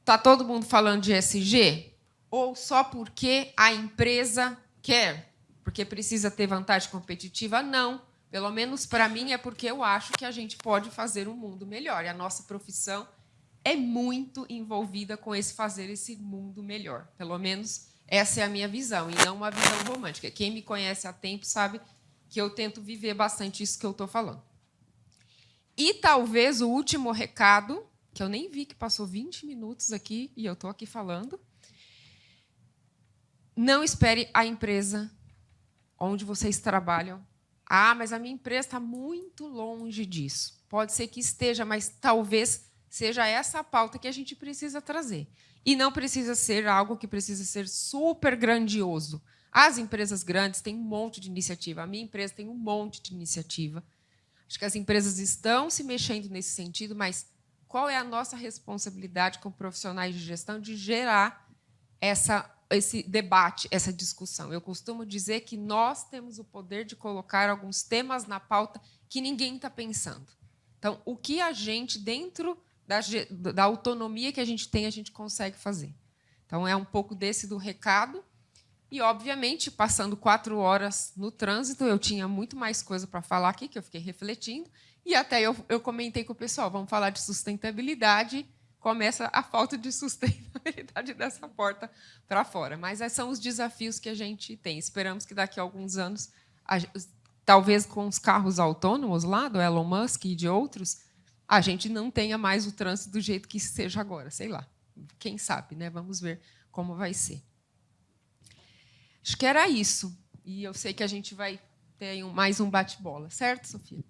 Speaker 4: está todo mundo falando de ESG, ou só porque a empresa quer, porque precisa ter vantagem competitiva, não. Pelo menos, para mim, é porque eu acho que a gente pode fazer um mundo melhor. E a nossa profissão é muito envolvida com fazer esse mundo melhor. Pelo menos essa é a minha visão, e não uma visão romântica. Quem me conhece há tempo sabe que eu tento viver bastante isso que eu estou falando. E talvez o último recado, que eu nem vi que passou 20 minutos aqui, e eu estou aqui falando. Não espere a empresa onde vocês trabalham. Mas a minha empresa está muito longe disso. Pode ser que esteja, mas talvez seja essa a pauta que a gente precisa trazer. E não precisa ser algo que precisa ser super grandioso. As empresas grandes têm um monte de iniciativa. A minha empresa tem um monte de iniciativa. Acho que as empresas estão se mexendo nesse sentido, mas qual é a nossa responsabilidade como profissionais de gestão de gerar esse debate, essa discussão? Eu costumo dizer que nós temos o poder de colocar alguns temas na pauta que ninguém está pensando. Então, o que a gente, dentro da autonomia que a gente consegue fazer. Então, é um pouco do recado. E, obviamente, passando 4 horas no trânsito, eu tinha muito mais coisa para falar aqui, que eu fiquei refletindo, e até eu comentei com o pessoal, vamos falar de sustentabilidade, começa a falta de sustentabilidade dessa porta para fora. Mas esses são os desafios que a gente tem. Esperamos que, daqui a alguns anos, talvez com os carros autônomos lá, do Elon Musk e de outros, a gente não tenha mais o trânsito do jeito que seja agora. Sei lá, quem sabe, né? Vamos ver como vai ser. Acho que era isso. E eu sei que a gente vai ter mais um bate-bola. Certo, Sofia?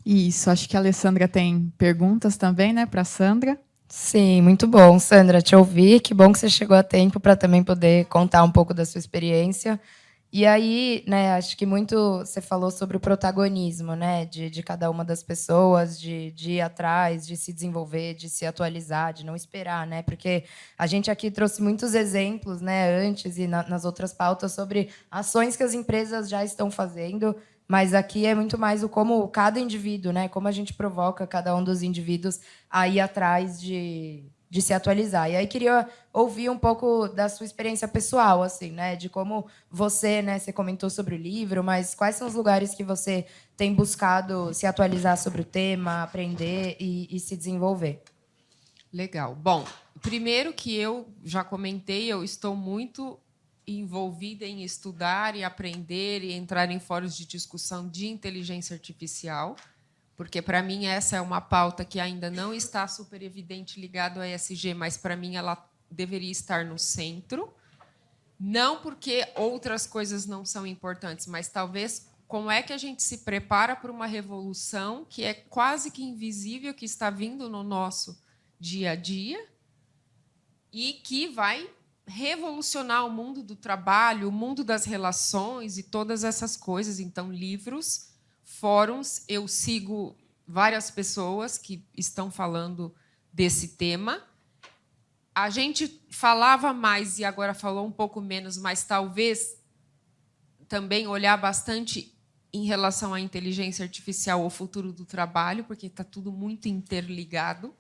Speaker 5: Isso. Acho que a Alessandra tem perguntas também, né, para a Sandra.
Speaker 1: Sim, muito bom, Sandra, te ouvir. Que bom que você chegou a tempo para também poder contar um pouco da sua experiência. E aí, né, acho que muito você falou sobre o protagonismo, né, de cada uma das pessoas, de ir atrás, de se desenvolver, de se atualizar, de não esperar, né, porque a gente aqui trouxe muitos exemplos, né, antes e nas outras pautas sobre ações que as empresas já estão fazendo, mas aqui é muito mais o como cada indivíduo, né? Como a gente provoca cada um dos indivíduos a ir atrás de se atualizar. E aí queria ouvir um pouco da sua experiência pessoal, assim, né? De como você, né? Você comentou sobre o livro, mas quais são os lugares que você tem buscado se atualizar sobre o tema, aprender e se desenvolver?
Speaker 4: Legal. Bom, primeiro que eu já comentei, eu estou muito envolvida em estudar e aprender e entrar em fóruns de discussão de inteligência artificial, porque, para mim, essa é uma pauta que ainda não está super evidente ligado à ESG, mas, para mim, ela deveria estar no centro. Não porque outras coisas não são importantes, mas, talvez, como é que a gente se prepara para uma revolução que é quase que invisível, que está vindo no nosso dia a dia e que vai revolucionar o mundo do trabalho, o mundo das relações e todas essas coisas. Então, livros, fóruns, eu sigo várias pessoas que estão falando desse tema. A gente falava mais e agora falou um pouco menos, mas talvez também olhar bastante em relação à inteligência artificial, ao futuro do trabalho, porque está tudo muito interligado.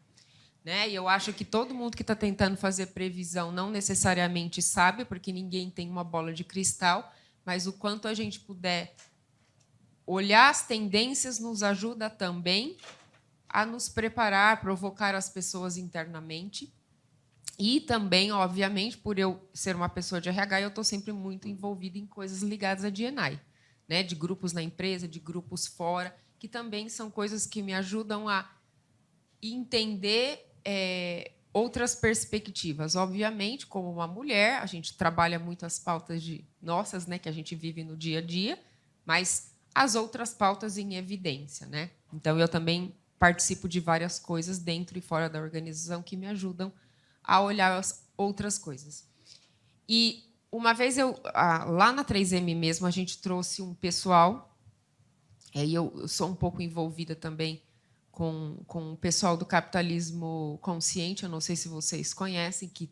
Speaker 4: Né? E eu acho que todo mundo que está tentando fazer previsão não necessariamente sabe, porque ninguém tem uma bola de cristal, mas o quanto a gente puder olhar as tendências nos ajuda também a nos preparar, provocar as pessoas internamente. E também, obviamente, por eu ser uma pessoa de RH, eu estou sempre muito envolvida em coisas ligadas a D&I, né? De grupos na empresa, de grupos fora, que também são coisas que me ajudam a entender outras perspectivas. Obviamente, como uma mulher, a gente trabalha muito as pautas nossas, né, que a gente vive no dia a dia, mas as outras pautas em evidência. Né? Então, eu também participo de várias coisas dentro e fora da organização que me ajudam a olhar as outras coisas. E, uma vez, lá na 3M mesmo, a gente trouxe um pessoal, e eu sou um pouco envolvida também com o pessoal do capitalismo consciente, eu não sei se vocês conhecem, que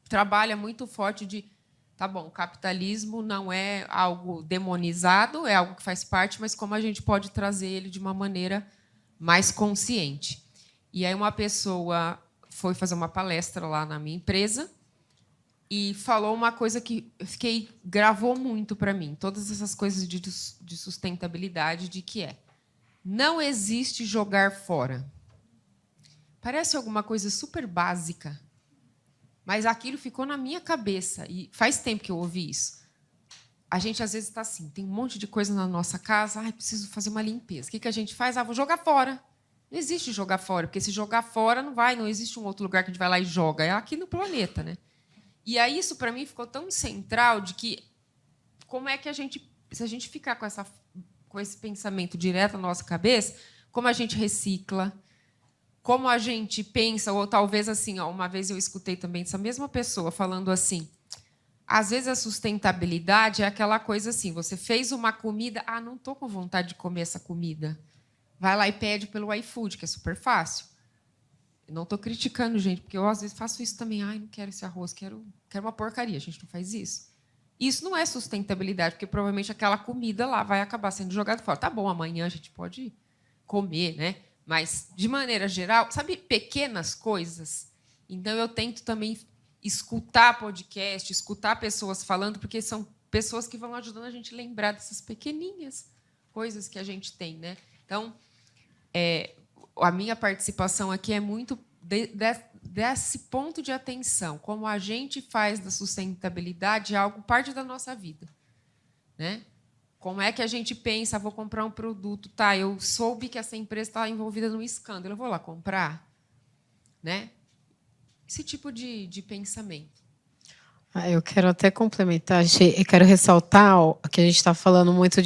Speaker 4: trabalha muito forte de, tá bom, o capitalismo não é algo demonizado, é algo que faz parte, mas como a gente pode trazer ele de uma maneira mais consciente. E aí uma pessoa foi fazer uma palestra lá na minha empresa e falou uma coisa que gravou muito para mim, todas essas coisas de sustentabilidade, de que não existe jogar fora. Parece alguma coisa super básica, mas aquilo ficou na minha cabeça. E faz tempo que eu ouvi isso. A gente, às vezes, está assim, tem um monte de coisa na nossa casa, preciso fazer uma limpeza. O que a gente faz? Vou jogar fora. Não existe jogar fora, porque se jogar fora, não existe um outro lugar que a gente vai lá e joga. É aqui no planeta. Né? E aí isso, para mim, ficou tão central de que como é que se a gente ficar com esse pensamento direto na nossa cabeça, como a gente recicla, como a gente pensa, ou talvez assim, uma vez eu escutei também essa mesma pessoa falando assim, às vezes a sustentabilidade é aquela coisa assim, você fez uma comida, não estou com vontade de comer essa comida. Vai lá e pede pelo iFood, que é super fácil. Eu não estou criticando, gente, porque eu às vezes faço isso também. Não quero esse arroz, quero uma porcaria, a gente não faz isso. Isso não é sustentabilidade, porque provavelmente aquela comida lá vai acabar sendo jogada fora. Tá bom, amanhã a gente pode comer, né? Mas, de maneira geral, sabe, pequenas coisas? Então, eu tento também escutar podcast, escutar pessoas falando, porque são pessoas que vão ajudando a gente a lembrar dessas pequeninhas coisas que a gente tem. Né? Então, a minha participação aqui é muito desse ponto de atenção, como a gente faz da sustentabilidade algo parte da nossa vida. Né? Como é que a gente pensa, vou comprar um produto, eu soube que essa empresa está envolvida num escândalo, eu vou lá comprar? Né? Esse tipo de pensamento.
Speaker 2: Eu quero até complementar, eu quero ressaltar que a gente está falando muito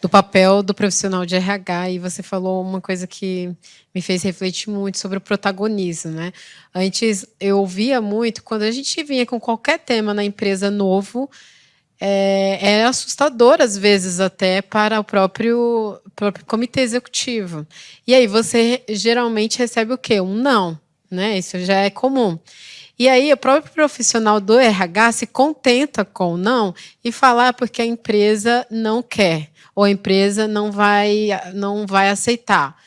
Speaker 2: do papel do profissional de RH, e você falou uma coisa que me fez refletir muito sobre o protagonismo. Né? Antes, eu ouvia muito, quando a gente vinha com qualquer tema na empresa novo, é assustador, às vezes, até para o próprio comitê executivo. E aí você geralmente recebe o quê? Um não. Né? Isso já é comum. E aí, o próprio profissional do RH se contenta com o não e falar porque a empresa não quer, ou a empresa não vai aceitar.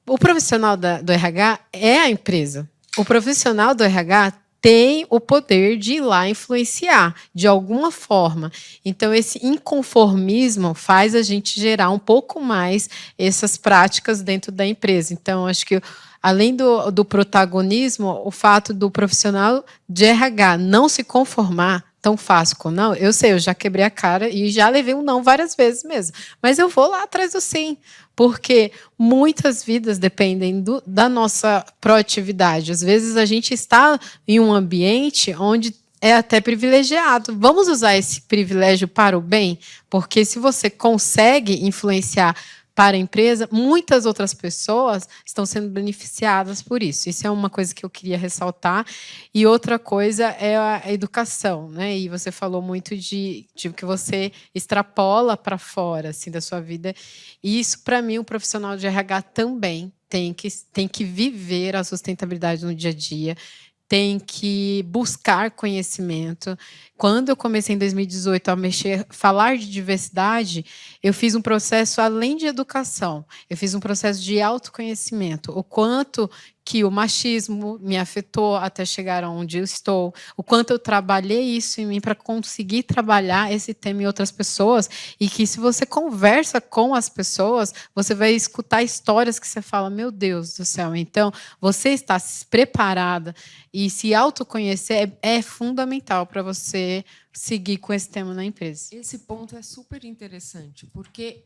Speaker 2: O profissional do RH é a empresa. O profissional do RH tem o poder de ir lá influenciar de alguma forma. Então, esse inconformismo faz a gente gerar um pouco mais essas práticas dentro da empresa. Então, acho que, além do protagonismo, o fato do profissional de RH não se conformar tão fácil com não, eu sei, eu já quebrei a cara e já levei um não várias vezes mesmo. Mas eu vou lá atrás do sim, porque muitas vidas dependem da nossa proatividade. Às vezes a gente está em um ambiente onde é até privilegiado. Vamos usar esse privilégio para o bem? Porque se você consegue influenciar para a empresa, muitas outras pessoas estão sendo beneficiadas por isso. Isso é uma coisa que eu queria ressaltar. E outra coisa é a educação, né? E você falou muito de que você extrapola para fora assim, da sua vida. E isso, para mim, um profissional de RH também tem que viver a sustentabilidade no dia a dia, tem que buscar conhecimento. Quando eu comecei em 2018 a falar de diversidade, eu fiz um processo além de educação, eu fiz um processo de autoconhecimento, o quanto que o machismo me afetou até chegar onde eu estou, o quanto eu trabalhei isso em mim para conseguir trabalhar esse tema em outras pessoas, e que se você conversa com as pessoas, você vai escutar histórias que você fala, meu Deus do céu, então você está preparada, e se autoconhecer é fundamental para você seguir com esse tema na empresa.
Speaker 4: Esse ponto é super interessante, porque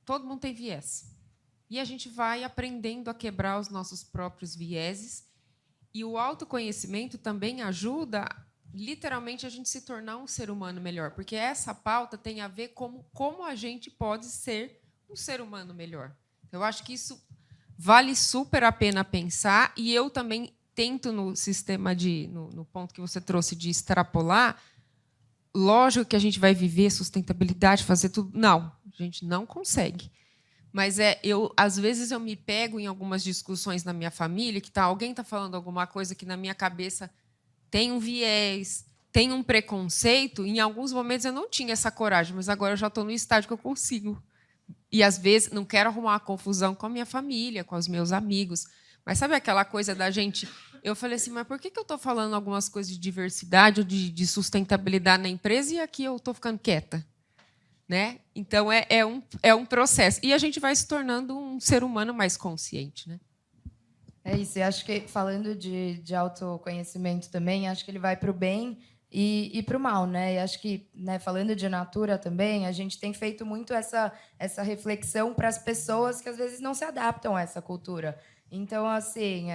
Speaker 4: todo mundo tem viés. E a gente vai aprendendo a quebrar os nossos próprios vieses. E o autoconhecimento também ajuda, literalmente, a gente se tornar um ser humano melhor. Porque essa pauta tem a ver com como a gente pode ser um ser humano melhor. Eu acho que isso vale super a pena pensar. E eu também tento, no sistema no ponto que você trouxe de extrapolar, lógico que a gente vai viver sustentabilidade, fazer tudo. Não, a gente não consegue. Mas às vezes eu me pego em algumas discussões na minha família que alguém está falando alguma coisa que na minha cabeça tem um viés, tem um preconceito. Em alguns momentos eu não tinha essa coragem, mas agora eu já estou no estágio que eu consigo. E às vezes não quero arrumar uma confusão com a minha família, com os meus amigos. Mas sabe aquela coisa da gente... Eu falei assim, mas por que eu estou falando algumas coisas de diversidade ou de sustentabilidade na empresa e aqui eu estou ficando quieta? Né? Então, é um processo. E a gente vai se tornando um ser humano mais consciente. Né?
Speaker 1: É isso. E acho que, falando de autoconhecimento também, acho que ele vai para o bem e para o mal. Né? E acho que, né, falando de Natura também, a gente tem feito muito essa reflexão para as pessoas que, às vezes, não se adaptam a essa cultura. Então, assim...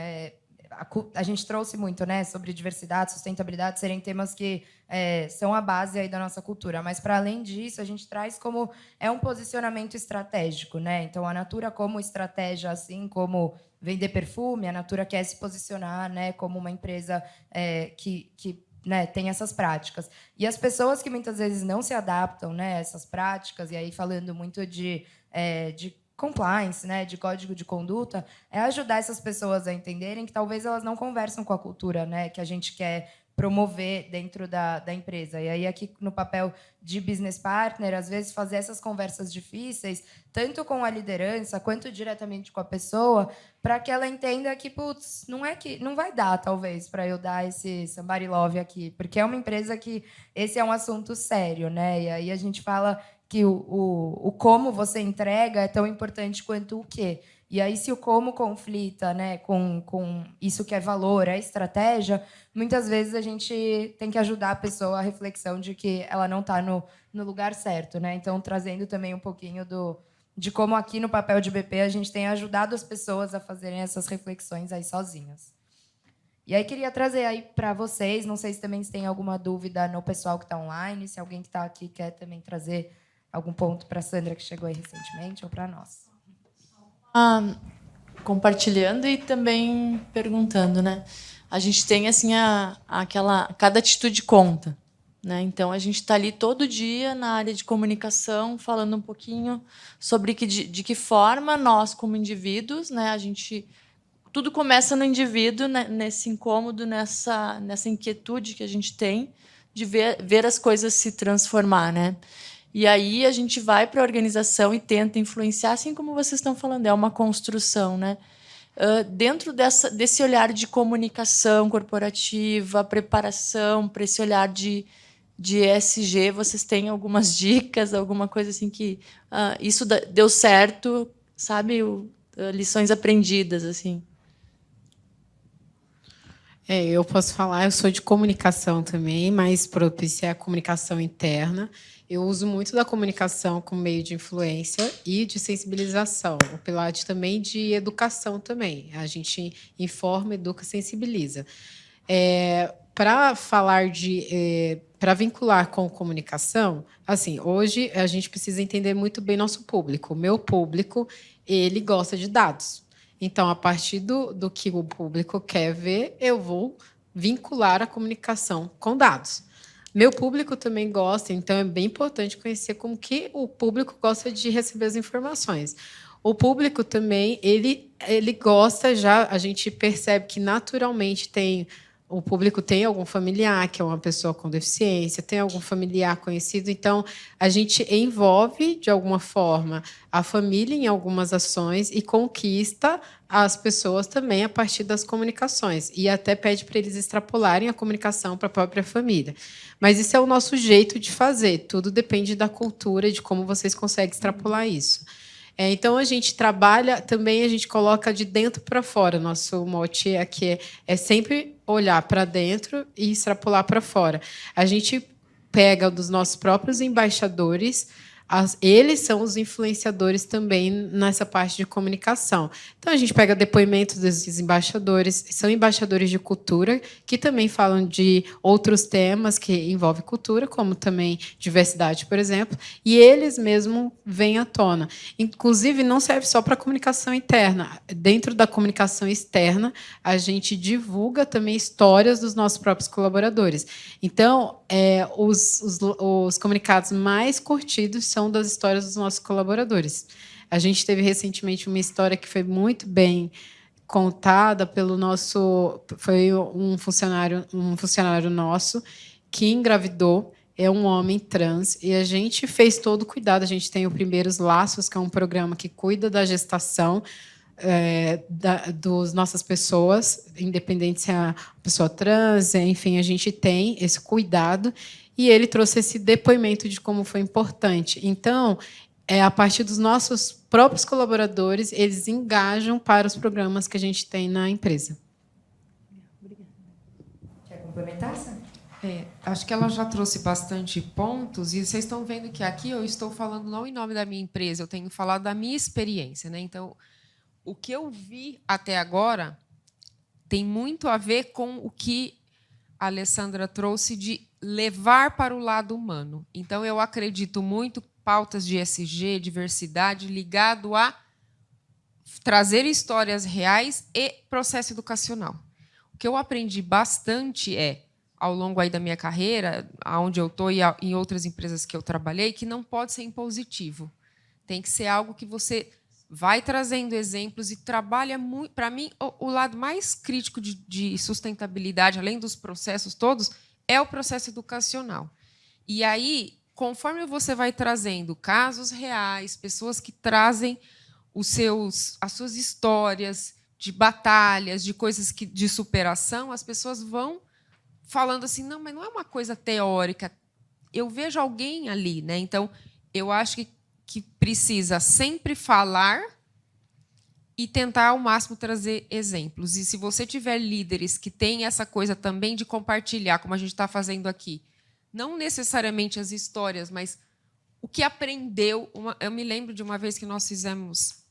Speaker 1: A gente trouxe muito, né, sobre diversidade, sustentabilidade, serem temas que são a base aí da nossa cultura. Mas, para além disso, a gente traz como um posicionamento estratégico. Né? Então, a Natura como estratégia, assim como vender perfume, a Natura quer se posicionar, né, como uma empresa que né, tem essas práticas. E as pessoas que muitas vezes não se adaptam, né, a essas práticas, e aí falando muito de compliance, né, de código de conduta, é ajudar essas pessoas a entenderem que talvez elas não conversam com a cultura, né, que a gente quer promover dentro da empresa. E aí, aqui no papel de business partner, às vezes fazer essas conversas difíceis, tanto com a liderança quanto diretamente com a pessoa, para que ela entenda que, putz, não vai dar, talvez, para eu dar esse somebody love aqui, porque é uma empresa que esse é um assunto sério, né? E aí a gente fala que o como você entrega é tão importante quanto o quê. E aí, se o como conflita, né, com isso que é valor, é estratégia, muitas vezes a gente tem que ajudar a pessoa à reflexão de que ela não está no lugar certo. Né? Então, trazendo também um pouquinho de como aqui no papel de BP a gente tem ajudado as pessoas a fazerem essas reflexões aí sozinhas. E aí, queria trazer aí para vocês, não sei se também tem alguma dúvida no pessoal que está online, se alguém que está aqui quer também trazer algum ponto para a Sandra, que chegou aí recentemente, ou para nós.
Speaker 3: Compartilhando e também perguntando, né? A gente tem assim cada atitude conta, né? Então a gente está ali todo dia na área de comunicação, falando um pouquinho sobre de que forma nós, como indivíduos, né, a gente tudo começa no indivíduo, né, nesse incômodo, nessa inquietude que a gente tem de ver as coisas se transformar, né? E aí a gente vai para a organização e tenta influenciar, assim como vocês estão falando, é uma construção, né? Dentro desse olhar de comunicação corporativa, preparação para esse olhar de ESG, vocês têm algumas dicas, alguma coisa assim que isso deu certo, sabe? Lições aprendidas, assim.
Speaker 2: Eu posso falar, eu sou de comunicação também, mas propícia a comunicação interna. Eu uso muito da comunicação como meio de influência e de sensibilização. O Pilates também de educação também. A gente informa, educa, sensibiliza. Para falar para vincular com comunicação, assim, hoje a gente precisa entender muito bem nosso público. O meu público, ele gosta de dados. Então, a partir do que o público quer ver, eu vou vincular a comunicação com dados. Meu público também gosta, então é bem importante conhecer como que o público gosta de receber as informações. O público também, ele gosta já, a gente percebe que naturalmente o público tem algum familiar que é uma pessoa com deficiência, tem algum familiar conhecido, então a gente envolve de alguma forma a família em algumas ações e conquista as pessoas também a partir das comunicações e até pede para eles extrapolarem a comunicação para a própria família. Mas isso é o nosso jeito de fazer, tudo depende da cultura e de como vocês conseguem extrapolar isso. Então, a gente trabalha, também a gente coloca de dentro para fora. Nosso mote aqui é sempre olhar para dentro e extrapolar para fora. A gente pega dos nossos próprios embaixadores, eles são os influenciadores também nessa parte de comunicação. Então, a gente pega depoimentos desses embaixadores, são embaixadores de cultura, que também falam de outros temas que envolvem cultura, como também diversidade, por exemplo, e eles mesmos vêm à tona. Inclusive, não serve só para a comunicação interna. Dentro da comunicação externa, a gente divulga também histórias dos nossos próprios colaboradores. Então, os comunicados mais curtidos são das histórias dos nossos colaboradores. A gente teve recentemente uma história que foi muito bem contada pelo foi um funcionário nosso que engravidou, é um homem trans, e a gente fez todo o cuidado. A gente tem o Primeiros Laços, que é um programa que cuida da gestação das nossas pessoas, independente se é uma pessoa trans, enfim, a gente tem esse cuidado, e ele trouxe esse depoimento de como foi importante. Então, a partir dos nossos próprios colaboradores, eles engajam para os programas que a gente tem na empresa.
Speaker 1: Obrigada. Quer complementar, Sandra?
Speaker 4: Acho que ela já trouxe bastante pontos, e vocês estão vendo que aqui eu estou falando não em nome da minha empresa, eu tenho falado da minha experiência, né? Então, o que eu vi até agora tem muito a ver com o que a Alessandra trouxe de levar para o lado humano. Então, eu acredito muito pautas de ESG, diversidade, ligado a trazer histórias reais e processo educacional. O que eu aprendi bastante ao longo aí da minha carreira, onde eu estou e em outras empresas que eu trabalhei, que não pode ser impositivo. Tem que ser algo que você vai trazendo exemplos e trabalha muito. Para mim, o lado mais crítico de sustentabilidade, além dos processos todos, é o processo educacional. E aí, conforme você vai trazendo casos reais, pessoas que trazem as suas histórias de batalhas, de coisas de superação, as pessoas vão falando assim, não, mas não é uma coisa teórica. Eu vejo alguém ali, né? Então, eu acho que precisa sempre falar e tentar ao máximo trazer exemplos. E se você tiver líderes que têm essa coisa também de compartilhar, como a gente está fazendo aqui, não necessariamente as histórias, mas o que aprendeu. Eu me lembro de uma vez que nós fizemos,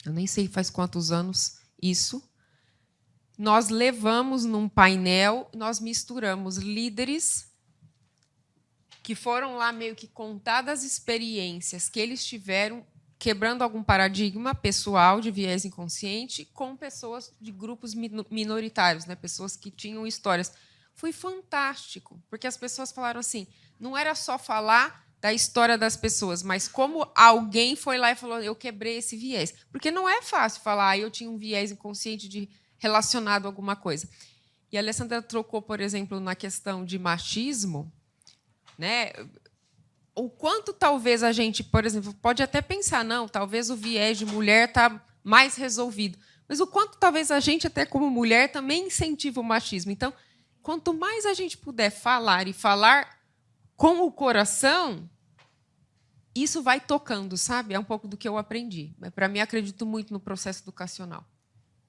Speaker 4: eu nem sei faz quantos anos isso, nós levamos num painel, nós misturamos líderes que foram lá meio que contar das experiências que eles tiveram, quebrando algum paradigma pessoal de viés inconsciente, com pessoas de grupos minoritários, né? Pessoas que tinham histórias. Foi fantástico, porque as pessoas falaram assim, não era só falar da história das pessoas, mas como alguém foi lá e falou, eu quebrei esse viés. Porque não é fácil falar, eu tinha um viés inconsciente relacionado a alguma coisa. E a Alessandra trocou, por exemplo, na questão de machismo, né? O quanto talvez a gente, por exemplo, pode até pensar, não, talvez o viés de mulher está mais resolvido. Mas o quanto talvez a gente, até como mulher, também incentiva o machismo. Então, quanto mais a gente puder falar e falar com o coração, isso vai tocando, sabe? É um pouco do que eu aprendi. Para mim, acredito muito no processo educacional.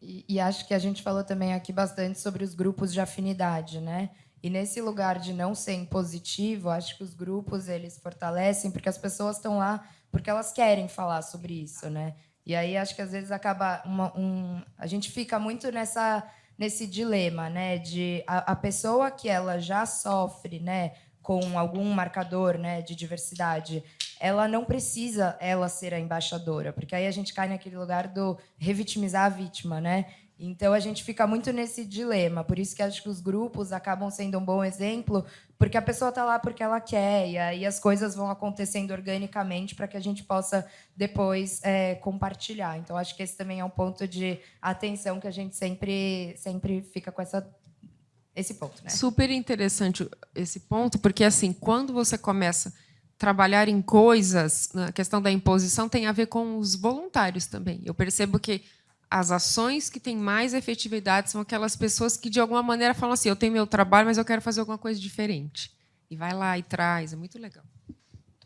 Speaker 1: E acho que a gente falou também aqui bastante sobre os grupos de afinidade, né? E nesse lugar de não ser impositivo, acho que os grupos eles fortalecem porque as pessoas estão lá porque elas querem falar sobre isso, né? E aí acho que às vezes acaba a gente fica muito nesse dilema, né? De a pessoa que ela já sofre, né? Com algum marcador, né? De diversidade, ela não precisa ela ser a embaixadora, porque aí a gente cai naquele lugar do revitimizar a vítima, né? Então a gente fica muito nesse dilema. Por isso que acho que os grupos acabam sendo um bom exemplo, porque a pessoa está lá porque ela quer, e aí as coisas vão acontecendo organicamente para que a gente possa depois compartilhar. Então acho que esse também é um ponto de atenção que a gente sempre fica com esse ponto, né?
Speaker 4: Super interessante esse ponto, porque assim, quando você começa a trabalhar em coisas, a questão da imposição tem a ver com os voluntários também. Eu percebo que as ações que têm mais efetividade são aquelas pessoas que, de alguma maneira, falam assim, eu tenho meu trabalho, mas eu quero fazer alguma coisa diferente. E vai lá e traz, é muito legal.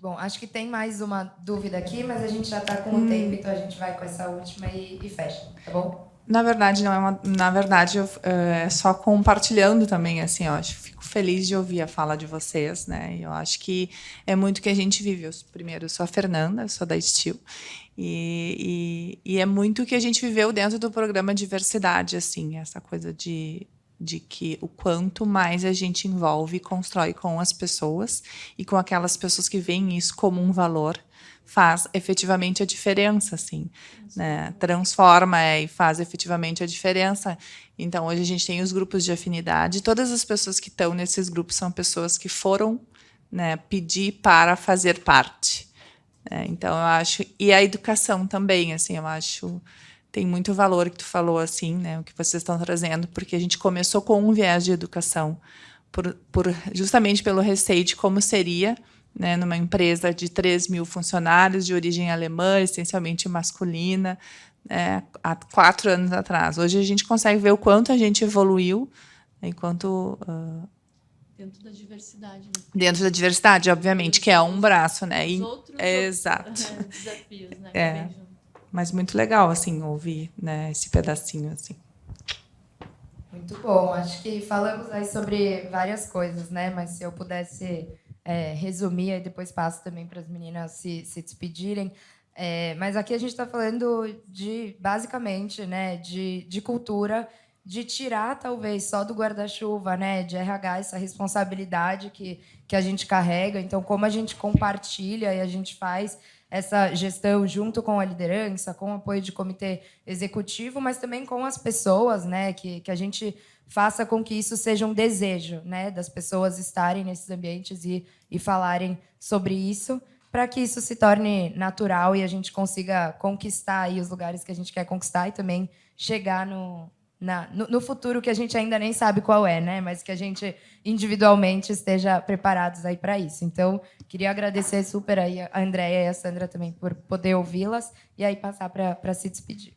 Speaker 1: Bom, acho que tem mais uma dúvida aqui, mas a gente já está com o tempo, então a gente vai com essa última e fecha, tá bom?
Speaker 6: Na verdade, não é uma. Na verdade, é só compartilhando também, assim, eu acho. Fico feliz de ouvir a fala de vocês, né? Eu acho que é muito que a gente vive. Primeiro, eu sou a Fernanda, eu sou da Estil. E é muito o que a gente viveu dentro do programa Diversidade, assim, essa coisa de que o quanto mais a gente envolve e constrói com as pessoas e com aquelas pessoas que veem isso como um valor, faz efetivamente a diferença, assim, né? Transforma e faz efetivamente a diferença. Então, hoje a gente tem os grupos de afinidade. Todas as pessoas que estão nesses grupos são pessoas que foram, né, pedir para fazer parte. Então, eu acho... E a educação também, assim, eu acho... Tem muito valor que tu falou, assim, né, o que vocês estão trazendo, porque a gente começou com um viés de educação, justamente pelo receio de como seria, né, numa empresa de 3.000 funcionários de origem alemã, essencialmente masculina, há 4 anos atrás. Hoje a gente consegue ver o quanto a gente evoluiu, enquanto...
Speaker 3: Dentro da diversidade. Né?
Speaker 6: Dentro da diversidade, obviamente, que é um braço, né?
Speaker 3: Os outros
Speaker 6: exato.
Speaker 3: Desafios, né?
Speaker 6: Mas muito legal, assim, ouvir, né, esse pedacinho, assim.
Speaker 1: Muito bom. Acho que falamos aí sobre várias coisas, né? Mas se eu pudesse resumir, aí depois passo também para as meninas se despedirem. Mas aqui a gente está falando basicamente, né, de cultura, de tirar, talvez, só do guarda-chuva, né, de RH, essa responsabilidade que a gente carrega. Então, como a gente compartilha e a gente faz essa gestão junto com a liderança, com o apoio de comitê executivo, mas também com as pessoas, né, que a gente faça com que isso seja um desejo, né, das pessoas estarem nesses ambientes e falarem sobre isso, para que isso se torne natural e a gente consiga conquistar aí os lugares que a gente quer conquistar e também chegar no futuro que a gente ainda nem sabe qual é, né? Mas que a gente individualmente esteja preparados aí para isso. Então, queria agradecer super aí a Andréia e a Sandra também por poder ouvi-las e aí passar para se despedir.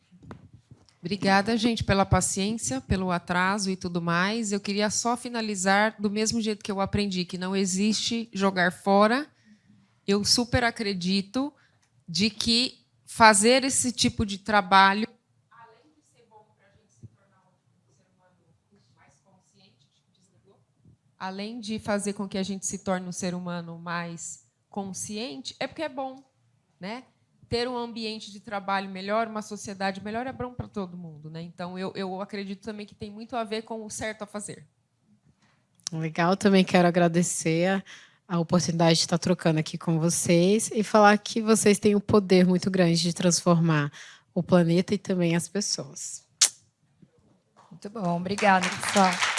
Speaker 4: Obrigada, gente, pela paciência, pelo atraso e tudo mais. Eu queria só finalizar do mesmo jeito que eu aprendi, que não existe jogar fora. Eu super acredito de que fazer esse tipo de trabalho, além de ser bom para a gente se tornar um ser humano mais consciente, além de fazer com que a gente se torne um ser humano mais consciente, é porque é bom, né? Ter um ambiente de trabalho melhor, uma sociedade melhor, é bom para todo mundo, né? Então, eu acredito também que tem muito a ver com o certo a fazer.
Speaker 2: Legal, também quero agradecer a oportunidade de estar trocando aqui com vocês e falar que vocês têm um poder muito grande de transformar o planeta e também as pessoas.
Speaker 1: Muito bom, obrigada, pessoal.